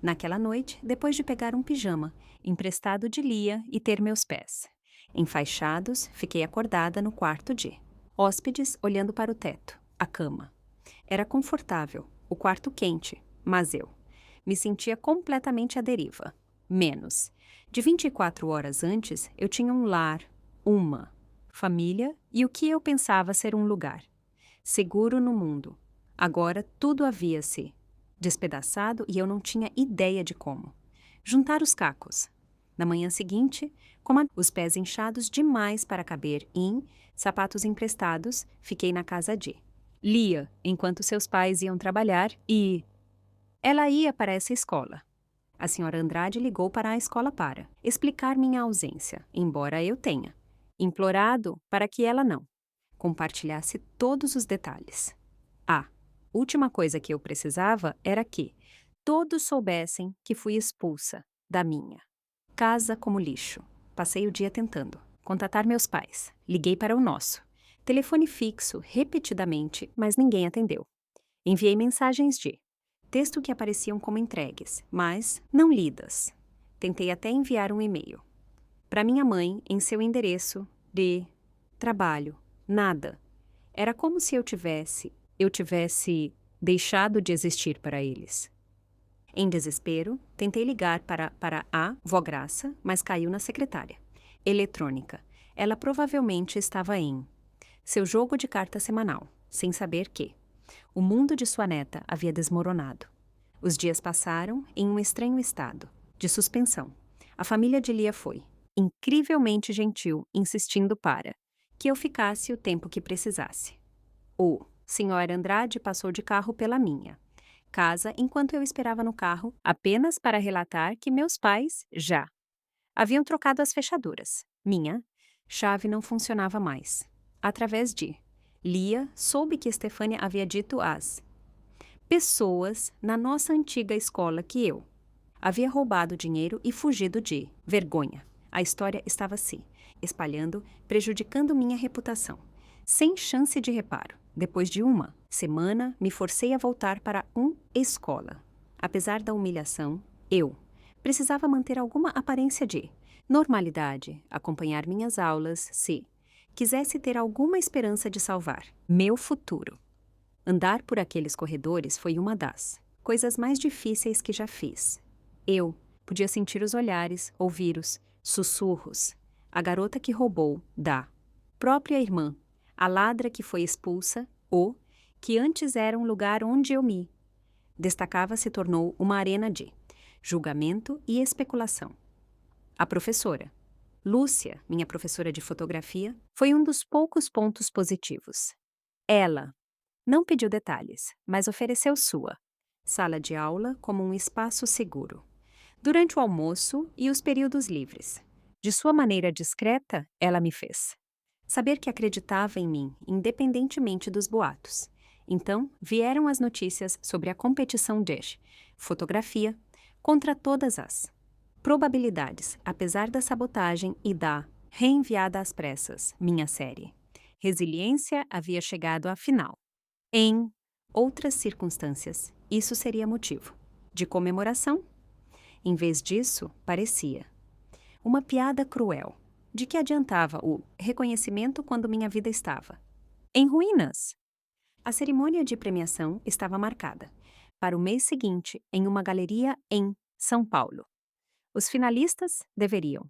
Naquela noite, depois de pegar um pijama, emprestado de Lia e ter meus pés enfaixados, fiquei acordada no quarto de hóspedes, olhando para o teto, a cama. Era confortável, o quarto quente, mas eu me sentia completamente à deriva. Menos. De 24 horas antes, eu tinha um lar, uma família e o que eu pensava ser um lugar. Seguro no mundo. Agora tudo havia se despedaçado e eu não tinha ideia de como. Juntar os cacos. Na manhã seguinte, com os pés inchados demais para caber em sapatos emprestados, fiquei na casa de Lia, enquanto seus pais iam trabalhar e ela ia para essa escola. A senhora Andrade ligou para a escola para explicar minha ausência, embora eu tenha implorado para que ela não compartilhasse todos os detalhes. A última coisa que eu precisava era que todos soubessem que fui expulsa da minha casa como lixo. Passei o dia tentando contatar meus pais. Liguei para o nosso telefone fixo repetidamente, mas ninguém atendeu. Enviei mensagens de texto que apareciam como entregues, mas não lidas. Tentei até enviar um e-mail para minha mãe em seu endereço de trabalho. Nada. Era como se eu tivesse deixado de existir para eles. Em desespero, tentei ligar para a vó Graça, mas caiu na secretária. Eletrônica. Ela provavelmente estava em seu jogo de carta semanal, sem saber que o mundo de sua neta havia desmoronado. Os dias passaram em um estranho estado de suspensão. A família de Lia foi incrivelmente gentil, insistindo para que eu ficasse o tempo que precisasse. O senhor Andrade passou de carro pela minha casa enquanto eu esperava no carro, apenas para relatar que meus pais já haviam trocado as fechaduras. Minha chave não funcionava mais. Através de Lia, soube que Estefânia havia dito às pessoas na nossa antiga escola que eu havia roubado dinheiro e fugido de vergonha. A história estava se espalhando, prejudicando minha reputação. Sem chance de reparo. Depois de uma semana, me forcei a voltar para escola. Apesar da humilhação, eu precisava manter alguma aparência de normalidade, acompanhar minhas aulas, se quisesse ter alguma esperança de salvar meu futuro. Andar por aqueles corredores foi uma das coisas mais difíceis que já fiz. Eu podia sentir os olhares, ouvir os sussurros. A garota que roubou da própria irmã, a ladra que foi expulsa, ou que antes era um lugar onde eu me destacava, se tornou uma arena de julgamento e especulação. A professora Lúcia, minha professora de fotografia, foi um dos poucos pontos positivos. Ela não pediu detalhes, mas ofereceu sua sala de aula como um espaço seguro. Durante o almoço e os períodos livres. De sua maneira discreta, ela me fez saber que acreditava em mim, independentemente dos boatos. Então, vieram as notícias sobre a competição de fotografia contra todas as probabilidades, apesar da sabotagem e da reenviada às pressas, minha série. Resiliência havia chegado à final. Em outras circunstâncias, isso seria motivo de comemoração. Em vez disso, parecia uma piada cruel. De que adiantava o reconhecimento quando minha vida estava em ruínas? A cerimônia de premiação estava marcada para o mês seguinte em uma galeria em São Paulo. Os finalistas deveriam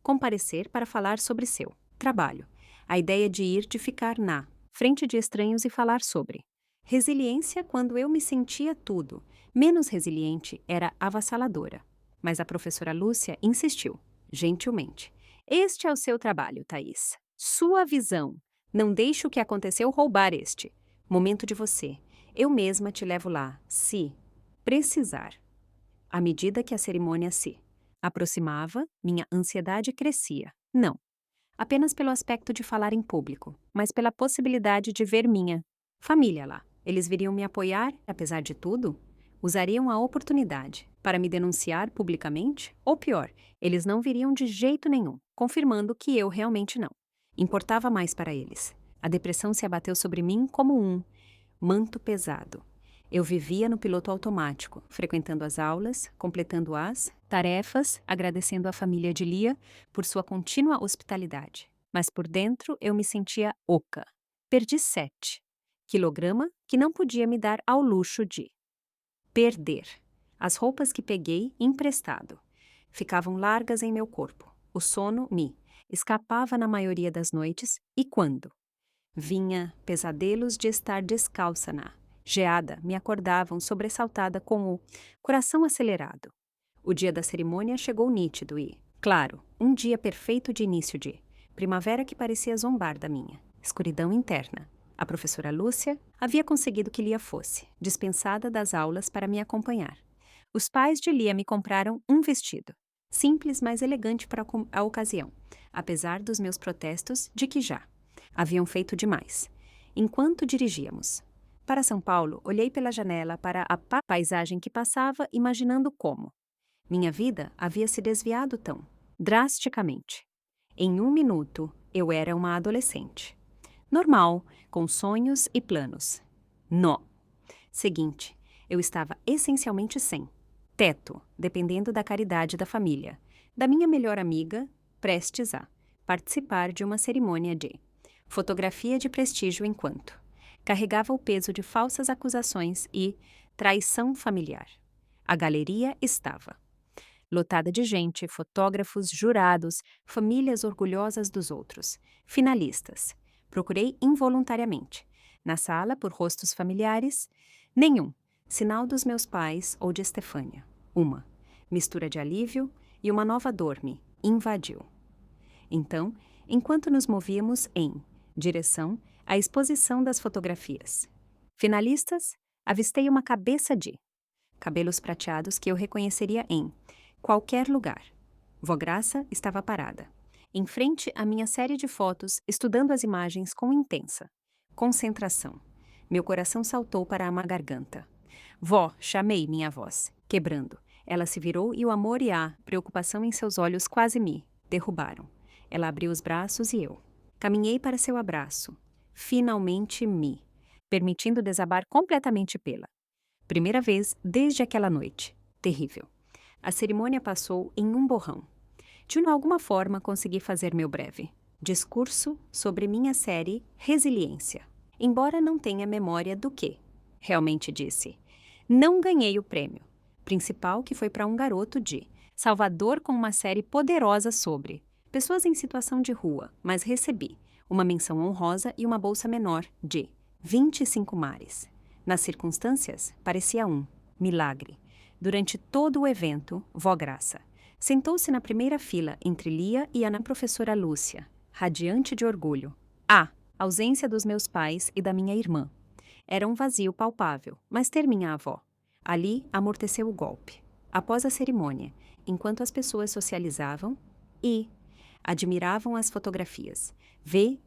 comparecer para falar sobre seu trabalho. A ideia de ficar na frente de estranhos e falar sobre resiliência quando eu me sentia tudo menos resiliente era avassaladora. Mas a professora Lúcia insistiu, gentilmente. Este é o seu trabalho, Thaís. Sua visão. Não deixe o que aconteceu roubar este momento de você. Eu mesma te levo lá, se precisar. À medida que a cerimônia se aproximava, minha ansiedade crescia. Não apenas pelo aspecto de falar em público, mas pela possibilidade de ver minha família lá. Eles viriam me apoiar, apesar de tudo? Usariam a oportunidade para me denunciar publicamente? Ou pior, eles não viriam de jeito nenhum, confirmando que eu realmente não importava mais para eles. A depressão se abateu sobre mim como um manto pesado. Eu vivia no piloto automático, frequentando as aulas, completando as tarefas, agradecendo à família de Lia por sua contínua hospitalidade. Mas por dentro eu me sentia oca. Perdi 7 quilograma que não podia me dar ao luxo de perder. As roupas que peguei emprestado ficavam largas em meu corpo. O sono me escapava na maioria das noites e quando vinha pesadelos de estar descalça na geada, me acordavam sobressaltada com o coração acelerado. O dia da cerimônia chegou nítido e, claro, um dia perfeito de início de primavera que parecia zombar da minha escuridão interna. A professora Lúcia havia conseguido que Lia fosse dispensada das aulas para me acompanhar. Os pais de Lia me compraram um vestido, simples, mas elegante para a ocasião, apesar dos meus protestos de que já haviam feito demais. Enquanto dirigíamos para São Paulo, olhei pela janela para a paisagem que passava, imaginando como minha vida havia se desviado tão drasticamente. Em 1 minuto, eu era uma adolescente. Normal, com sonhos e planos. No seguinte, eu estava essencialmente sem teto, dependendo da caridade da família, da minha melhor amiga, prestes a participar de uma cerimônia de fotografia de prestígio enquanto carregava o peso de falsas acusações e traição familiar. A galeria estava lotada de gente, fotógrafos, jurados, famílias orgulhosas dos outros, finalistas. Procurei involuntariamente. Na sala, por rostos familiares, nenhum sinal dos meus pais ou de Estefânia. Uma mistura de alívio e uma nova dor me invadiu. Então, enquanto nos movíamos em direção à exposição das fotografias finalistas, avistei uma cabeça de cabelos prateados que eu reconheceria em qualquer lugar. Vó Graça estava parada, em frente à minha série de fotos, estudando as imagens com intensa concentração. Meu coração saltou para a garganta. Vó, chamei minha voz, quebrando. Ela se virou e o amor e a preocupação em seus olhos quase me derrubaram. Ela abriu os braços e eu caminhei para seu abraço. Finalmente me permitindo desabar completamente pela primeira vez desde aquela noite terrível. A cerimônia passou em um borrão. De alguma forma consegui fazer meu breve discurso sobre minha série Resiliência, embora não tenha memória do que realmente disse. Não ganhei o prêmio principal, que foi para um garoto de Salvador com uma série poderosa sobre pessoas em situação de rua, mas recebi uma menção honrosa e uma bolsa menor de 25 mares. Nas circunstâncias, parecia um milagre. Durante todo o evento, Vó Graça sentou-se na primeira fila entre Lia e a professora Lúcia, radiante de orgulho. A ausência dos meus pais e da minha irmã. Era um vazio palpável, mas ter minha avó ali amorteceu o golpe. Após a cerimônia, enquanto as pessoas socializavam e admiravam as fotografias,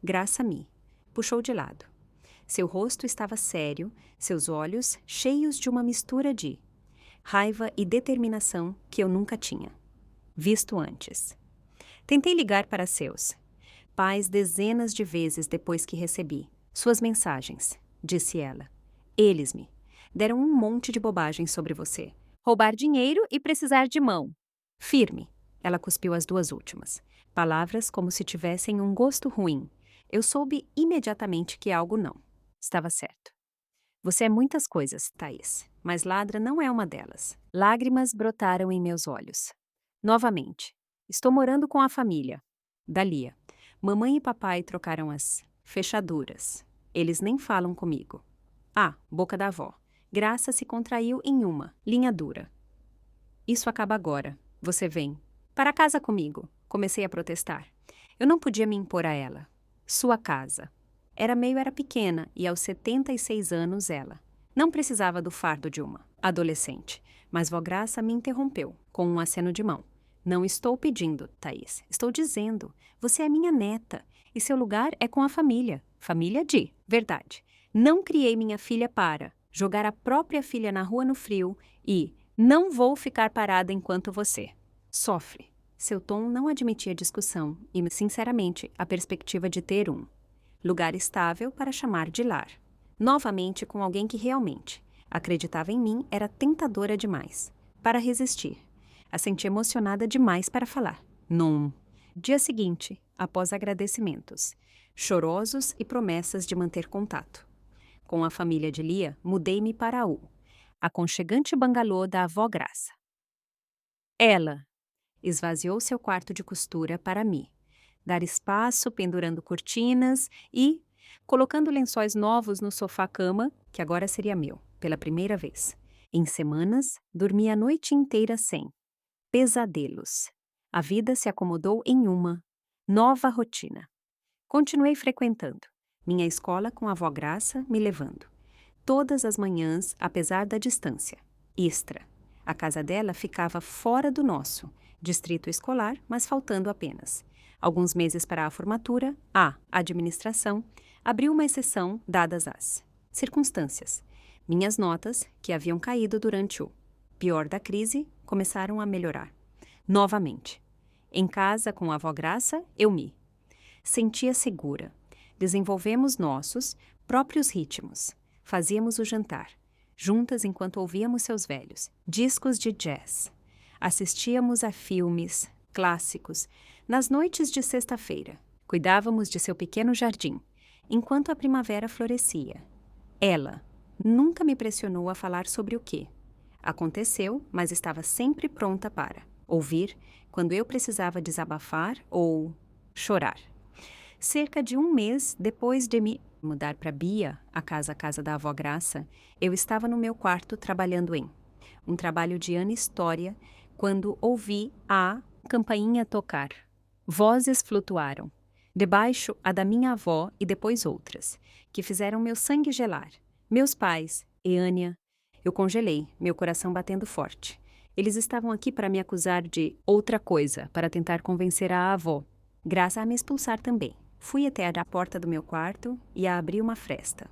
Graça me puxou de lado. Seu rosto estava sério, seus olhos cheios de uma mistura de raiva e determinação que eu nunca tinha visto antes. Tentei ligar para seus Paz dezenas de vezes depois que recebi. Suas mensagens, disse ela. Eles me deram um monte de bobagens sobre você. Roubar dinheiro e precisar de mão. Firme. Ela cuspiu as duas últimas. Palavras como se tivessem um gosto ruim. Eu soube imediatamente que algo não. Estava certo. Você é muitas coisas, Thaís, mas ladra não é uma delas. Lágrimas brotaram em meus olhos. Novamente. Estou morando com a família. Dalia. Mamãe e papai trocaram as fechaduras. Eles nem falam comigo. Ah, boca da avó. Graça se contraiu em uma, linha dura. Isso acaba agora. Você vem. Para casa comigo. Comecei a protestar. Eu não podia me impor a ela. Sua casa. Era pequena e aos 76 anos ela. Não precisava do fardo de uma adolescente. Mas vó Graça me interrompeu, com um aceno de mão. Não estou pedindo, Thaís. Estou dizendo. Você é minha neta. E seu lugar é com a família. Família de verdade. Não criei minha filha para jogar a própria filha na rua no frio e não vou ficar parada enquanto você sofre. Seu tom não admitia discussão e, sinceramente, a perspectiva de ter um lugar estável para chamar de lar. Novamente com alguém que realmente acreditava em mim era tentadora demais para resistir. A senti emocionada demais para falar. Não. Dia seguinte, após agradecimentos, chorosos e promessas de manter contato. Com a família de Lia, mudei-me para o aconchegante bangalô da avó Graça. Ela esvaziou seu quarto de costura para mim, dar espaço pendurando cortinas e colocando lençóis novos no sofá-cama, que agora seria meu, pela primeira vez. Em semanas, dormi a noite inteira sem pesadelos. A vida se acomodou em uma nova rotina. Continuei frequentando minha escola com a avó Graça me levando. Todas as manhãs, apesar da distância. Extra. A casa dela ficava fora do nosso distrito escolar, mas faltando apenas alguns meses para a formatura, a administração abriu uma exceção dadas as circunstâncias. Minhas notas, que haviam caído durante o pior da crise, começaram a melhorar. Novamente. Em casa com a avó Graça, eu me sentia segura. Desenvolvemos nossos próprios ritmos. Fazíamos o jantar, juntas enquanto ouvíamos seus velhos discos de jazz. Assistíamos a filmes clássicos nas noites de sexta-feira. Cuidávamos de seu pequeno jardim, enquanto a primavera florescia. Ela nunca me pressionou a falar sobre o que aconteceu, mas estava sempre pronta para ouvir quando eu precisava desabafar ou chorar. Cerca de um mês depois de me mudar para Bia, a casa da avó Graça, eu estava no meu quarto trabalhando em um trabalho de Ana História, quando ouvi a campainha tocar. Vozes flutuaram. Debaixo a da minha avó e depois outras, que fizeram meu sangue gelar. Meus pais, Eânia. Eu congelei, meu coração batendo forte. Eles estavam aqui para me acusar de outra coisa, para tentar convencer a avó. Graça a me expulsar também. Fui até a porta do meu quarto e a abri uma fresta.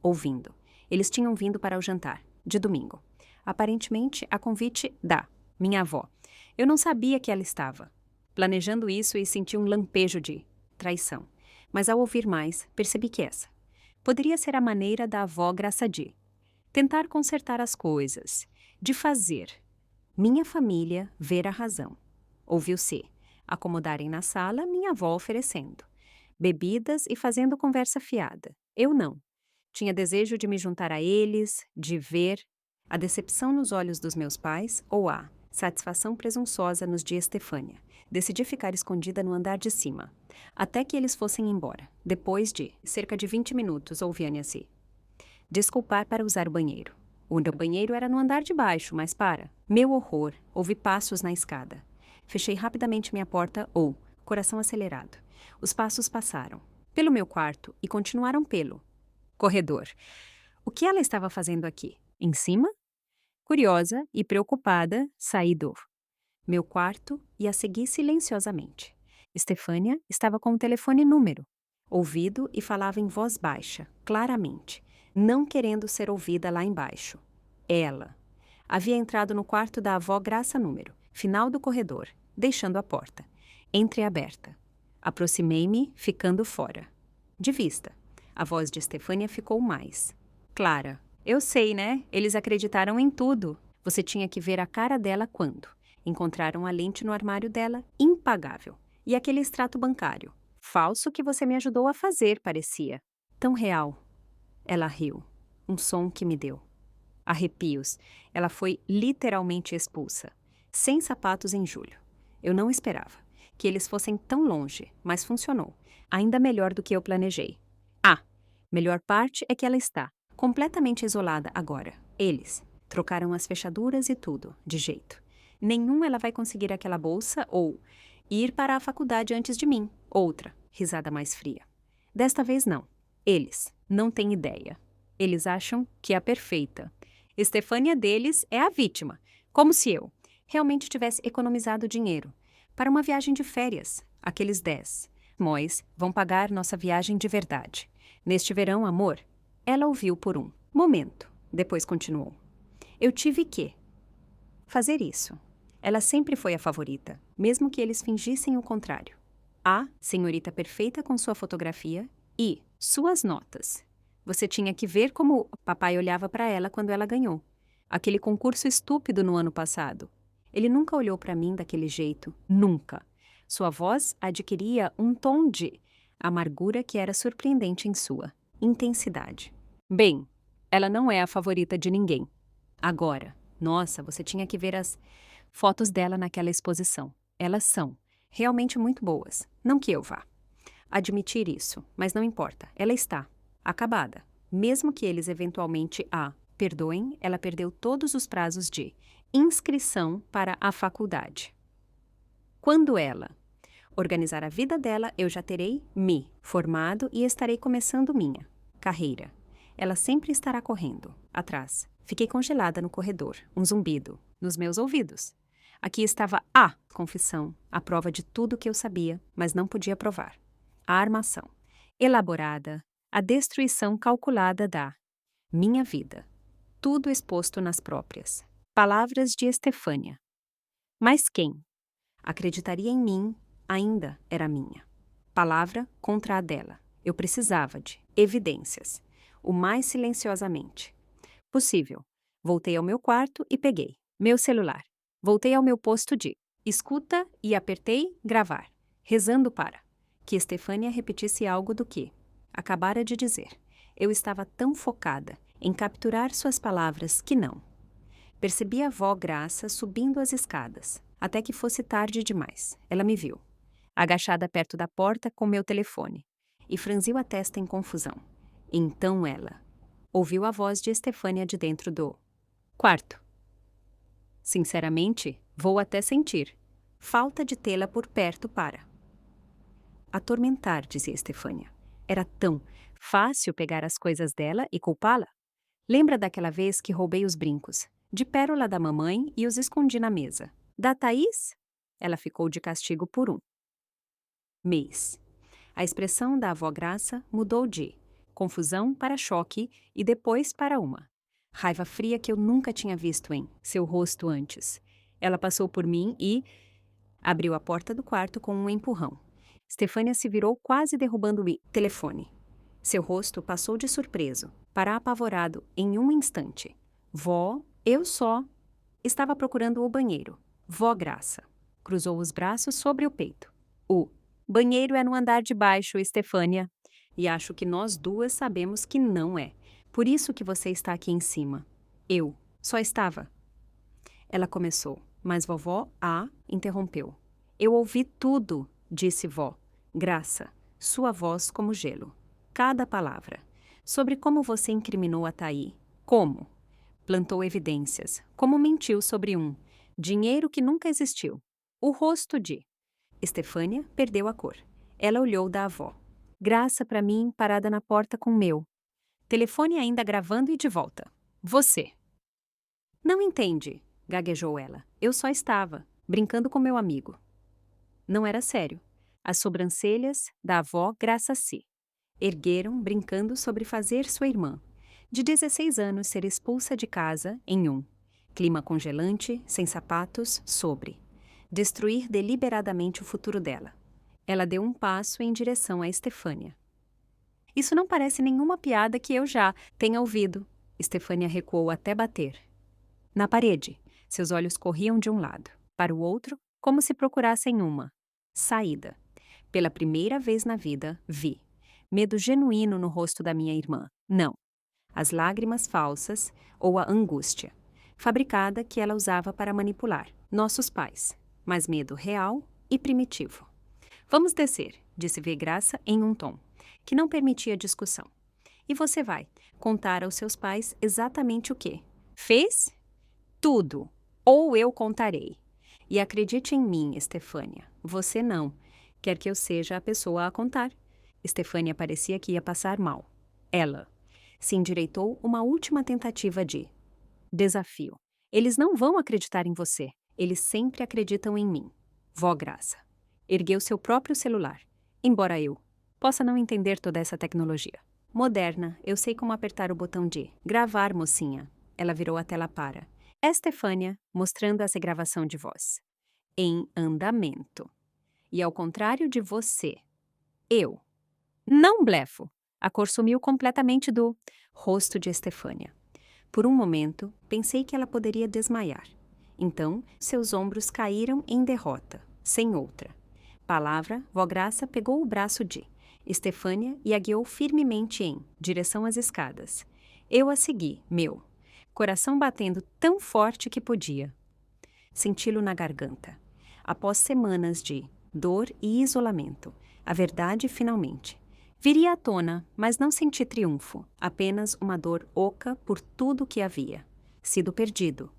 Ouvindo. Eles tinham vindo para o jantar, de domingo. Aparentemente, a convite da minha avó. Eu não sabia que ela estava planejando isso e senti um lampejo de traição. Mas ao ouvir mais, percebi que essa poderia ser a maneira da avó Graça de tentar consertar as coisas, de fazer minha família ver a razão. Ouviu-se acomodarem na sala, minha avó oferecendo bebidas e fazendo conversa fiada. Eu não. Tinha desejo de me juntar a eles, de ver a decepção nos olhos dos meus pais ou a satisfação presunçosa nos de Estefânia. Decidi ficar escondida no andar de cima, até que eles fossem embora. Depois de cerca de 20 minutos, ouvi Ania-se desculpar para usar o banheiro. O banheiro era no andar de baixo, mas para meu horror, ouvi passos na escada. Fechei rapidamente minha porta coração acelerado. Os passos passaram pelo meu quarto e continuaram pelo corredor. O que ela estava fazendo aqui? Em cima? Curiosa e preocupada, saí do meu quarto e a segui silenciosamente. Estefânia estava com o telefone número, ouvido e falava em voz baixa, claramente, não querendo ser ouvida lá embaixo. Ela havia entrado no quarto da avó Graça número, final do corredor, deixando a porta entreaberta. Aproximei-me, ficando fora. De vista. A voz de Estefânia ficou mais clara. Eu sei, né? Eles acreditaram em tudo. Você tinha que ver a cara dela quando encontraram a lente no armário dela, impagável. E aquele extrato bancário, falso que você me ajudou a fazer, parecia. Tão real. Ela riu. Um som que me deu arrepios. Ela foi literalmente expulsa. Sem sapatos em julho. Eu não esperava que eles fossem tão longe, mas funcionou. Ainda melhor do que eu planejei. Ah, melhor parte é que ela está completamente isolada agora. Eles trocaram as fechaduras e tudo, de jeito. Nenhum ela vai conseguir aquela bolsa ou ir para a faculdade antes de mim. Outra, risada mais fria. Desta vez não. Eles não têm ideia. Eles acham que é a perfeita. Estefânia deles é a vítima. Como se eu realmente tivesse economizado dinheiro para uma viagem de férias. Aqueles 10 móis vão pagar nossa viagem de verdade. Neste verão, amor, ela ouviu por um momento. Depois continuou. Eu tive que fazer isso. Ela sempre foi a favorita, mesmo que eles fingissem o contrário. A senhorita perfeita com sua fotografia e suas notas. Você tinha que ver como papai olhava para ela quando ela ganhou. Aquele concurso estúpido no ano passado. Ele nunca olhou para mim daquele jeito. Nunca. Sua voz adquiria um tom de amargura que era surpreendente em sua intensidade. Bem, ela não é a favorita de ninguém. Agora, nossa, você tinha que ver as fotos dela naquela exposição. Elas são realmente muito boas. Não que eu vá admitir isso, mas não importa. Ela está acabada. Mesmo que eles eventualmente a perdoem, ela perdeu todos os prazos de inscrição para a faculdade. Quando ela organizar a vida dela, eu já terei me formado e estarei começando minha carreira. Ela sempre estará correndo atrás. Fiquei congelada no corredor, um zumbido nos meus ouvidos. Aqui estava a confissão, a prova de tudo que eu sabia, mas não podia provar. A armação elaborada, a destruição calculada da minha vida. Tudo exposto nas próprias palavras de Estefânia. Mas quem acreditaria em mim ainda era minha. Palavra contra a dela. Eu precisava de evidências, o mais silenciosamente possível. Voltei ao meu quarto e peguei meu celular. Voltei ao meu posto de escuta e apertei gravar, rezando para que Estefânia repetisse algo do que acabara de dizer. Eu estava tão focada em capturar suas palavras que não. Percebi a avó Graça subindo as escadas, até que fosse tarde demais. Ela me viu, agachada perto da porta com meu telefone, e franziu a testa em confusão. Então ela ouviu a voz de Estefânia de dentro do quarto. Sinceramente, vou até sentir falta de tê-la por perto para atormentar, dizia Estefânia. Era tão fácil pegar as coisas dela e culpá-la. Lembra daquela vez que roubei os brincos de pérola da mamãe e os escondi na mesa da Thaís? Ela ficou de castigo por um mês. A expressão da avó Graça mudou de confusão para choque e depois para uma raiva fria que eu nunca tinha visto em seu rosto antes. Ela passou por mim e abriu a porta do quarto com um empurrão. Estefânia se virou, quase derrubando o telefone. Seu rosto passou de surpreso para apavorado em um instante. Vó, eu só estava procurando o banheiro. Vó Graça cruzou os braços sobre o peito. O banheiro é no andar de baixo, Estefânia. E acho que nós duas sabemos que não é. Por isso que você está aqui em cima. Eu só estava. Ela começou, mas vovó a interrompeu. Eu ouvi tudo, disse vó Graça, sua voz como gelo. Cada palavra. Sobre como você incriminou a Thaí. Como? Plantou evidências. Como mentiu sobre um dinheiro que nunca existiu. O rosto de Estefânia perdeu a cor. Ela olhou da avó Graça para mim, parada na porta com meu telefone ainda gravando e de volta. Você. Não entende, gaguejou ela. Eu só estava brincando com meu amigo. Não era sério. As sobrancelhas da avó Graça se ergueram, brincando sobre fazer sua irmã, de 16 anos, ser expulsa de casa em um clima congelante, sem sapatos, sobre destruir deliberadamente o futuro dela. Ela deu um passo em direção a Estefânia. Isso não parece nenhuma piada que eu já tenha ouvido. Estefânia recuou até bater. Na parede, seus olhos corriam de um lado para o outro, como se procurassem uma saída. Pela primeira vez na vida, vi medo genuíno no rosto da minha irmã. Não, as lágrimas falsas ou a angústia, fabricada que ela usava para manipular nossos pais, mas medo real e primitivo. Vamos descer, disse Vigraça em um tom que não permitia discussão. E você vai contar aos seus pais exatamente o que fez? Tudo. Ou eu contarei. E acredite em mim, Estefânia. Você não. Quer que eu seja a pessoa a contar. Estefânia parecia que ia passar mal. Ela se endireitou uma última tentativa de desafio. Eles não vão acreditar em você. Eles sempre acreditam em mim. Vó Graça. Ergueu seu próprio celular. Embora eu possa não entender toda essa tecnologia moderna, eu sei como apertar o botão de gravar, mocinha. Ela virou a tela para Estefânia, mostrando essa gravação de voz. Em andamento. E ao contrário de você, eu não blefo. A cor sumiu completamente do rosto de Estefânia. Por um momento, pensei que ela poderia desmaiar. Então, seus ombros caíram em derrota, sem outra. Palavra, Vó Graça pegou o braço de Estefânia e a guiou firmemente em direção às escadas. Eu a segui, coração batendo tão forte que podia senti-lo na garganta. Após semanas de dor e isolamento, a verdade finalmente viria à tona, mas não senti triunfo, apenas uma dor oca por tudo que havia sido perdido.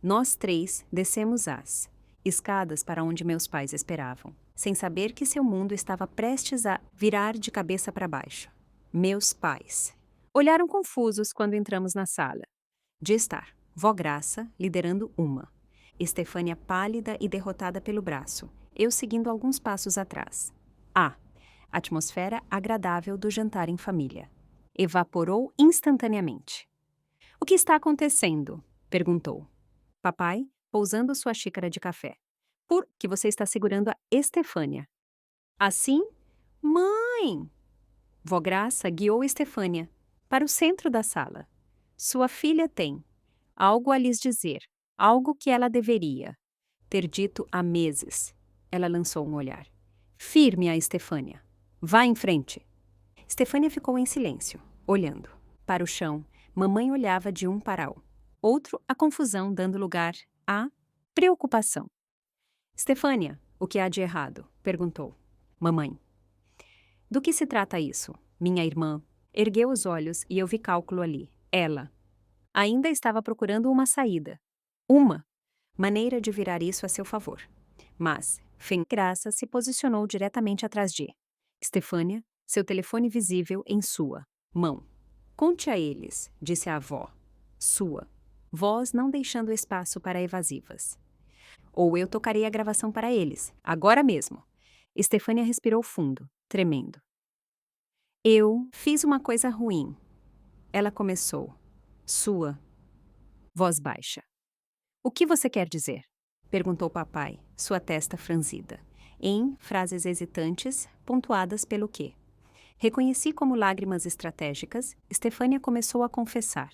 Nós três descemos as escadas para onde meus pais esperavam, sem saber que seu mundo estava prestes a virar de cabeça para baixo. Meus pais olharam confusos quando entramos na sala. De estar Vó Graça liderando uma, Estefânia pálida e derrotada pelo braço, eu seguindo alguns passos atrás. A atmosfera agradável do jantar em família evaporou instantaneamente. O que está acontecendo? Perguntou. Papai, pousando sua xícara de café. Por que você está segurando a Estefânia? Assim? Mãe! Vó Graça guiou Estefânia para o centro da sala. Sua filha tem algo a lhes dizer, algo que ela deveria ter dito há meses. Ela lançou um olhar firme a Estefânia. Vá em frente. Estefânia ficou em silêncio, olhando. Para o chão, mamãe olhava de um para o outro, a confusão dando lugar à preocupação. Estefânia, o que há de errado? Perguntou. Mamãe. Do que se trata isso? Minha irmã ergueu os olhos e eu vi cálculo ali. Ela ainda estava procurando uma saída. Uma maneira de virar isso a seu favor. Mas Graça se posicionou diretamente atrás de Estefânia, seu telefone visível em sua mão. Conte a eles, disse a avó. Sua voz não deixando espaço para evasivas. Ou eu tocarei a gravação para eles, agora mesmo. Estefânia respirou fundo, tremendo. Eu fiz uma coisa ruim. Ela começou. Sua voz baixa. O que você quer dizer? Perguntou papai, sua testa franzida, em frases hesitantes, pontuadas pelo quê. Reconheci como lágrimas estratégicas, Estefânia começou a confessar.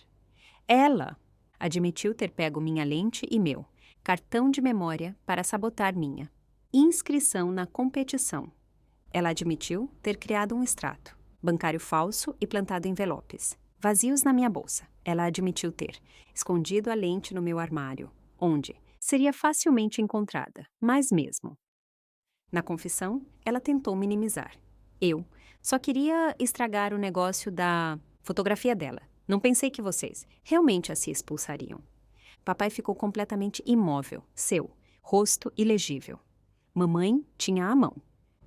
Ela admitiu ter pego minha lente e meu cartão de memória para sabotar minha inscrição na competição. Ela admitiu ter criado um extrato bancário falso e plantado envelopes vazios na minha bolsa. Ela admitiu ter escondido a lente no meu armário, onde seria facilmente encontrada, mas mesmo. Na confissão, ela tentou minimizar. Eu só queria estragar o negócio da fotografia dela. Não pensei que vocês realmente a se expulsariam. Papai ficou completamente imóvel, seu rosto ilegível. Mamãe tinha a mão,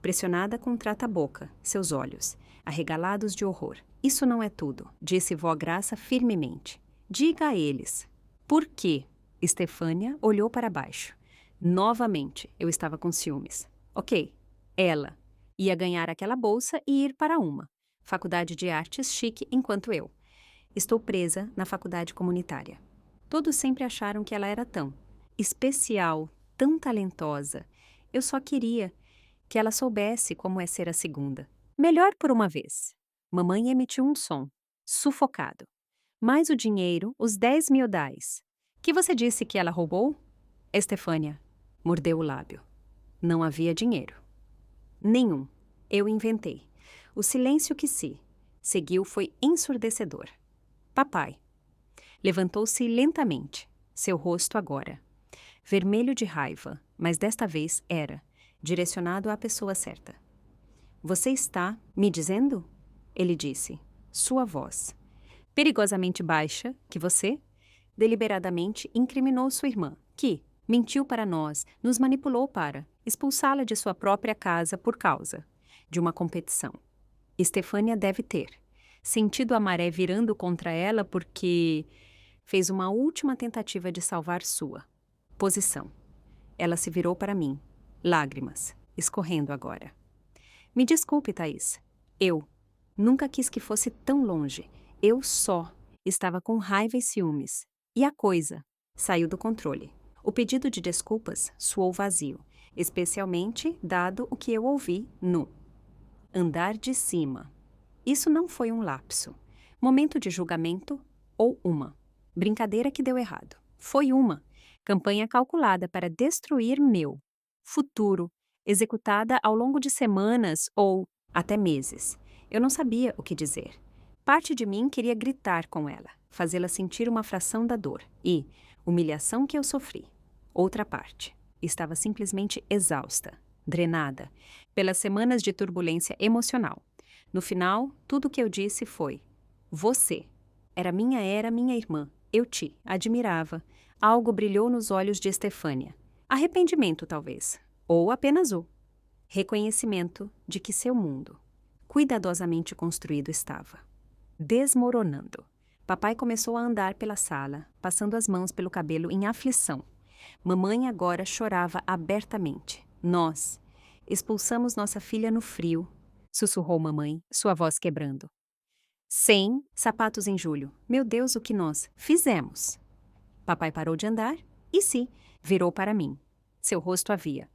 pressionada contra a boca, seus olhos arregalados de horror. Isso não é tudo, disse Vó Graça firmemente. Diga a eles. Por quê? Estefânia olhou para baixo. Novamente, eu estava com ciúmes. Ok, ela ia ganhar aquela bolsa e ir para uma faculdade de artes chique enquanto eu estou presa na faculdade comunitária. Todos sempre acharam que ela era tão especial, tão talentosa. Eu só queria que ela soubesse como é ser a segunda. Melhor por uma vez. Mamãe emitiu um som, sufocado. Mais o dinheiro, os 10.000 dais. Que você disse que ela roubou? Estefânia mordeu o lábio. Não havia dinheiro. Nenhum. Eu inventei. O silêncio que se seguiu foi ensurdecedor. Papai. Levantou-se lentamente, seu rosto agora. Vermelho de raiva, mas desta vez era, direcionado à pessoa certa. Você está me dizendo? Ele disse. Sua voz. Perigosamente baixa, que você, deliberadamente incriminou sua irmã, que mentiu para nós, nos manipulou para expulsá-la de sua própria casa por causa de uma competição. Estefânia deve ter sentido a maré virando contra ela porque fez uma última tentativa de salvar sua posição. Ela se virou para mim, lágrimas, escorrendo agora. Me desculpe, Thaís. Eu nunca quis que fosse tão longe. Eu só estava com raiva e ciúmes. E a coisa saiu do controle. O pedido de desculpas soou vazio, especialmente dado o que eu ouvi no andar de cima. Isso não foi um lapso, momento de julgamento ou uma brincadeira que deu errado. Foi uma campanha calculada para destruir meu futuro, executada ao longo de semanas ou até meses. Eu não sabia o que dizer. Parte de mim queria gritar com ela, fazê-la sentir uma fração da dor e humilhação que eu sofri. Outra parte estava simplesmente exausta, drenada, pelas semanas de turbulência emocional. No final, tudo o que eu disse foi: você era minha irmã. Eu te admirava. Algo brilhou nos olhos de Estefânia. Arrependimento, talvez. Ou apenas o reconhecimento de que seu mundo, cuidadosamente construído, estava desmoronando. Papai começou a andar pela sala, passando as mãos pelo cabelo em aflição. Mamãe agora chorava abertamente. Nós expulsamos nossa filha no frio, sussurrou mamãe, sua voz quebrando. Sem sapatos em julho. Meu Deus, o que nós fizemos? Papai parou de andar e virou para mim. Seu rosto havia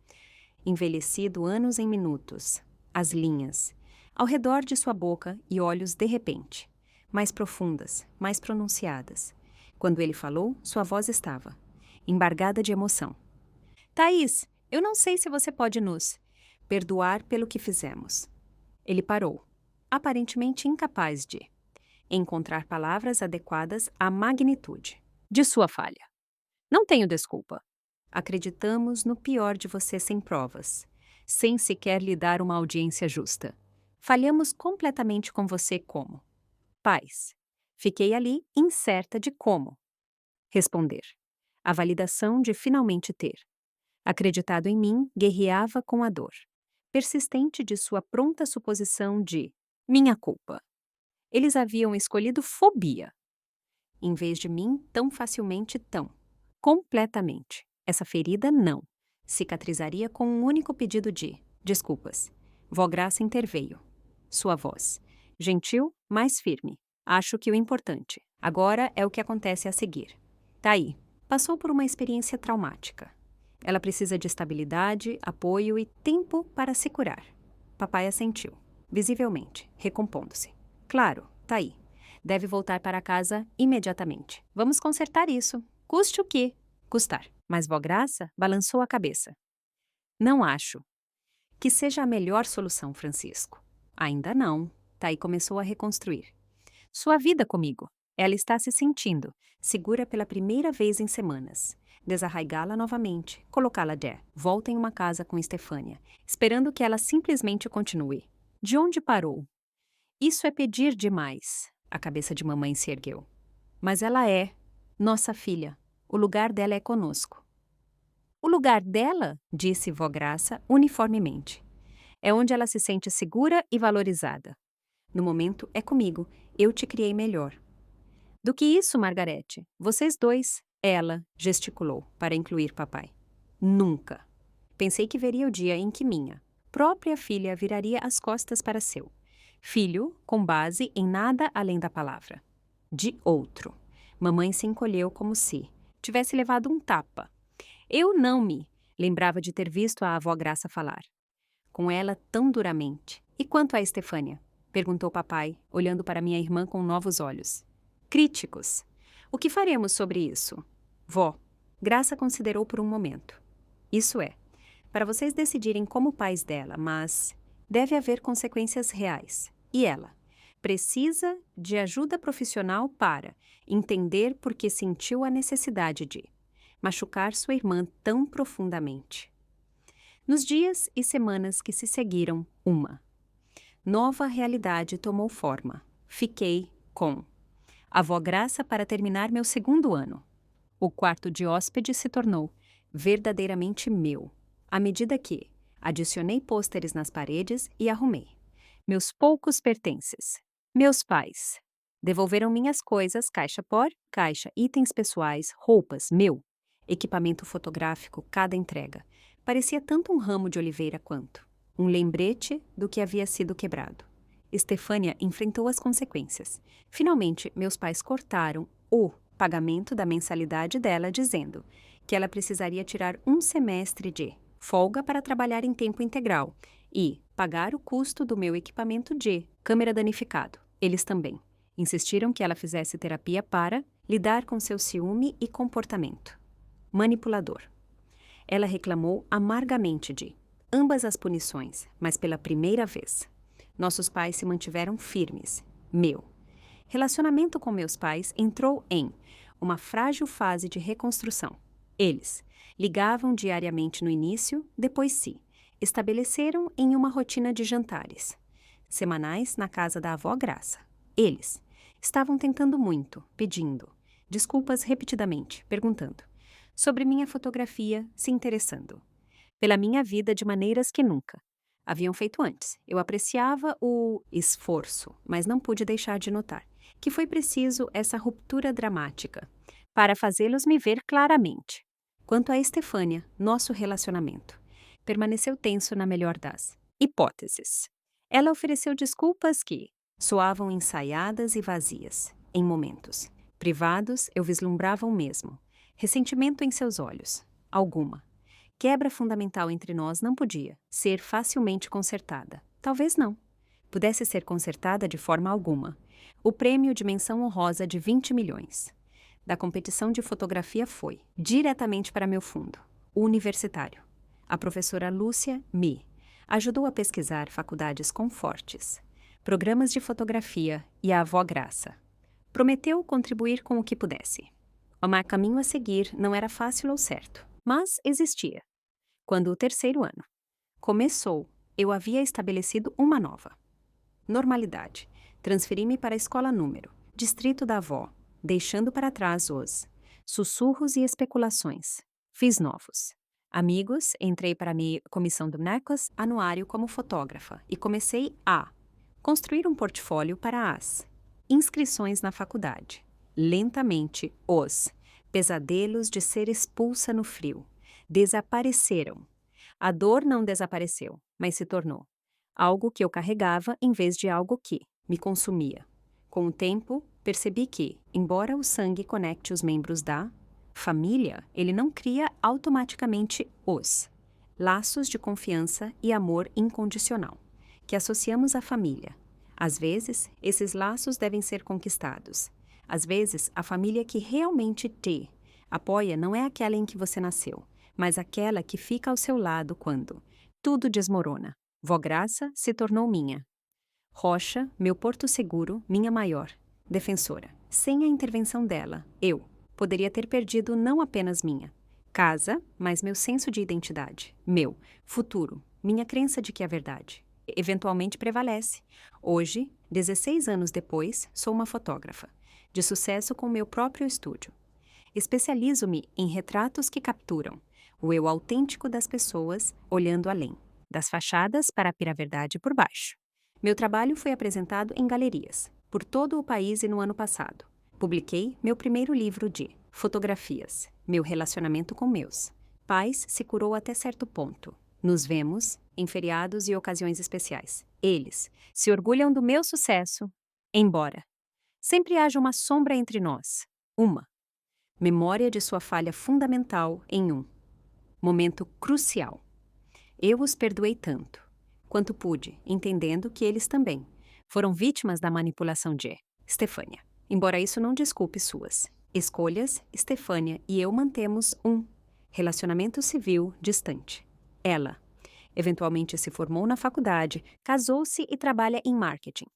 envelhecido anos em minutos. As linhas ao redor de sua boca e olhos de repente, mais profundas, mais pronunciadas. Quando ele falou, sua voz estava embargada de emoção. Thaís, eu não sei se você pode nos perdoar pelo que fizemos. Ele parou, aparentemente incapaz de encontrar palavras adequadas à magnitude de sua falha. Não tenho desculpa. Acreditamos no pior de você sem provas, sem sequer lhe dar uma audiência justa. Falhamos completamente com você como pais. Fiquei ali incerta de como responder. A validação de finalmente ter acreditado em mim guerreava com a dor persistente de sua pronta suposição de minha culpa. Eles haviam escolhido fobia, em vez de mim tão facilmente completamente. Essa ferida não cicatrizaria com um único pedido de desculpas. Vó Graça interveio. Sua voz, gentil, mais firme. Acho que o importante agora é o que acontece a seguir. Tá passou por uma experiência traumática. Ela precisa de estabilidade, apoio e tempo para se curar. Papai assentiu, visivelmente, recompondo-se. Claro, tá aí. Deve voltar para casa imediatamente. Vamos consertar isso. Custe o que custar. Mas Vó Graça balançou a cabeça. Não acho que seja a melhor solução, Francisco. Ainda não. Thaí começou a reconstruir sua vida comigo. Ela está se sentindo segura pela primeira vez em semanas. Desarraigá-la novamente, colocá-la volta em uma casa com Estefânia, esperando que ela simplesmente continue. De onde parou? Isso é pedir demais. A cabeça de mamãe se ergueu. Mas ela é nossa filha. O lugar dela é conosco. O lugar dela, disse Vó Graça uniformemente, é onde ela se sente segura e valorizada. No momento é comigo. Eu te criei melhor. Do que isso, Margarete? Vocês dois. Ela gesticulou para incluir papai. Nunca. Pensei que veria o dia em que minha própria filha viraria as costas para seu filho, com base em nada além da palavra de outro. Mamãe se encolheu como se tivesse levado um tapa. Eu não me lembrava de ter visto a avó Graça falar com ela tão duramente. E quanto a Estefânia? Perguntou papai, olhando para minha irmã com novos olhos. Críticos. O que faremos sobre isso? Vó, Graça considerou por um momento. Isso é, para vocês decidirem como pais dela, mas deve haver consequências reais. E ela precisa de ajuda profissional para entender por que sentiu a necessidade de machucar sua irmã tão profundamente. Nos dias e semanas que se seguiram, uma nova realidade tomou forma. Fiquei com a avó Graça para terminar meu segundo ano. O quarto de hóspede se tornou verdadeiramente meu, à medida que adicionei pôsteres nas paredes e arrumei meus poucos pertences. Meus pais devolveram minhas coisas caixa por caixa, itens pessoais, roupas, meu equipamento fotográfico, cada entrega. Parecia tanto um ramo de oliveira quanto um lembrete do que havia sido quebrado. Estefânia enfrentou as consequências. Finalmente, meus pais cortaram o pagamento da mensalidade dela, dizendo que ela precisaria tirar um semestre de folga para trabalhar em tempo integral e pagar o custo do meu equipamento de câmera danificado. Eles também insistiram que ela fizesse terapia para lidar com seu ciúme e comportamento manipulador. Ela reclamou amargamente de ambas as punições, mas pela primeira vez. Nossos pais se mantiveram firmes. Meu relacionamento com meus pais entrou em uma frágil fase de reconstrução. Eles ligavam diariamente no início, depois se estabeleceram em uma rotina de jantares semanais na casa da avó Graça. Eles estavam tentando muito, pedindo desculpas repetidamente, perguntando sobre minha fotografia, se interessando pela minha vida de maneiras que nunca haviam feito antes. Eu apreciava o esforço, mas não pude deixar de notar que foi preciso essa ruptura dramática para fazê-los me ver claramente. Quanto a Estefânia, nosso relacionamento permaneceu tenso na melhor das hipóteses. Ela ofereceu desculpas que soavam ensaiadas e vazias. Em momentos privados, eu vislumbrava o mesmo ressentimento em seus olhos. Alguma quebra fundamental entre nós não podia ser facilmente consertada. Talvez não pudesse ser consertada de forma alguma. O prêmio de menção honrosa de 20 milhões da competição de fotografia foi diretamente para meu fundo, o universitário. A professora Lúcia me ajudou a pesquisar faculdades com fortes programas de fotografia e a avó Graça prometeu contribuir com o que pudesse. O caminho a seguir não era fácil ou certo, mas existia. Quando o terceiro ano começou, eu havia estabelecido uma nova normalidade. Transferi-me para a escola número, distrito da avó, deixando para trás os sussurros e especulações. Fiz novos amigos, entrei para a minha comissão do NECOS anuário como fotógrafa e comecei a construir um portfólio para as inscrições na faculdade. Lentamente, os pesadelos de ser expulsa no frio desapareceram. A dor não desapareceu, mas se tornou algo que eu carregava em vez de algo que me consumia. Com o tempo, percebi que, embora o sangue conecte os membros da família, ele não cria automaticamente os laços de confiança e amor incondicional que associamos à família. Às vezes, esses laços devem ser conquistados. Às vezes, a família que realmente te apoia não é aquela em que você nasceu, mas aquela que fica ao seu lado quando tudo desmorona. Vó Graça se tornou minha rocha, meu porto seguro, minha maior defensora. Sem a intervenção dela, eu poderia ter perdido não apenas minha casa, mas meu senso de identidade, meu futuro, minha crença de que a verdade eventualmente prevalece. Hoje, 16 anos depois, sou uma fotógrafa de sucesso com meu próprio estúdio. Especializo-me em retratos que capturam o eu autêntico das pessoas olhando além das fachadas para a verdade por baixo. Meu trabalho foi apresentado em galerias por todo o país e no ano passado. Publiquei meu primeiro livro de fotografias. Meu relacionamento com meus pais se curou até certo ponto. Nos vemos em feriados e ocasiões especiais. Eles se orgulham do meu sucesso, embora sempre haja uma sombra entre nós. Uma memória de sua falha fundamental em um momento crucial. Eu os perdoei tanto. quanto pude, entendendo que eles também foram vítimas da manipulação de Stefânia. Embora isso não desculpe suas escolhas, Stefânia e eu mantemos um relacionamento civil distante. Ela eventualmente se formou na faculdade, casou-se e trabalha em marketing.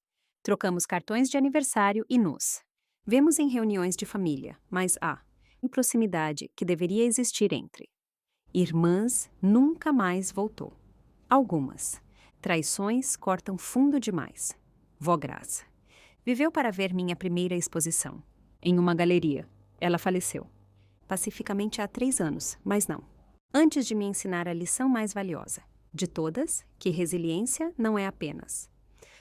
Trocamos cartões de aniversário e nos vemos em reuniões de família, mas há proximidade que deveria existir entre irmãs nunca mais voltou. Algumas traições cortam fundo demais. Vó Graça viveu para ver minha primeira exposição. Em uma galeria. Ela faleceu. Pacificamente há 3 anos, mas não. Antes de me ensinar a lição mais valiosa de todas, que resiliência não é apenas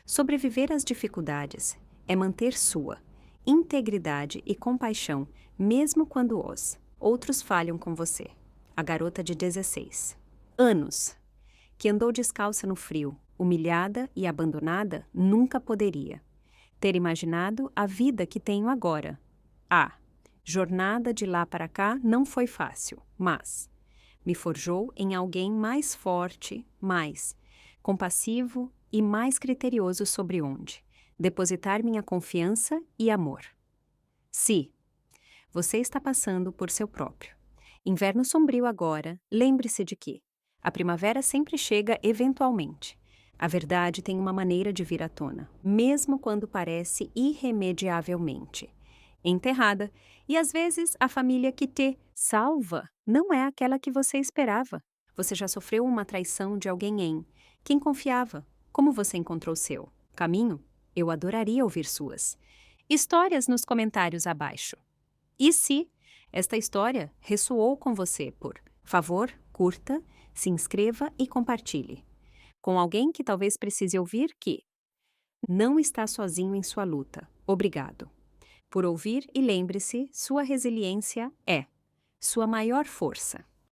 sobreviver às dificuldades, é manter sua integridade e compaixão, mesmo quando os outros falham com você. A garota de 16 anos, que andou descalça no frio, humilhada e abandonada, nunca poderia ter imaginado a vida que tenho agora. A jornada de lá para cá não foi fácil, mas me forjou em alguém mais forte, mais compassivo e mais criterioso sobre onde depositar minha confiança e amor. Se você está passando por seu próprio inverno sombrio agora, lembre-se de que a primavera sempre chega eventualmente. A verdade tem uma maneira de vir à tona, mesmo quando parece irremediavelmente enterrada, e às vezes a família que te salva não é aquela que você esperava. Você já sofreu uma traição de alguém em quem confiava. Como você encontrou seu caminho? Eu adoraria ouvir suas histórias nos comentários abaixo. E se esta história ressoou com você, por favor, curta, se inscreva e compartilhe com alguém que talvez precise ouvir que não está sozinho em sua luta. Obrigado por ouvir e lembre-se, sua resiliência é sua maior força.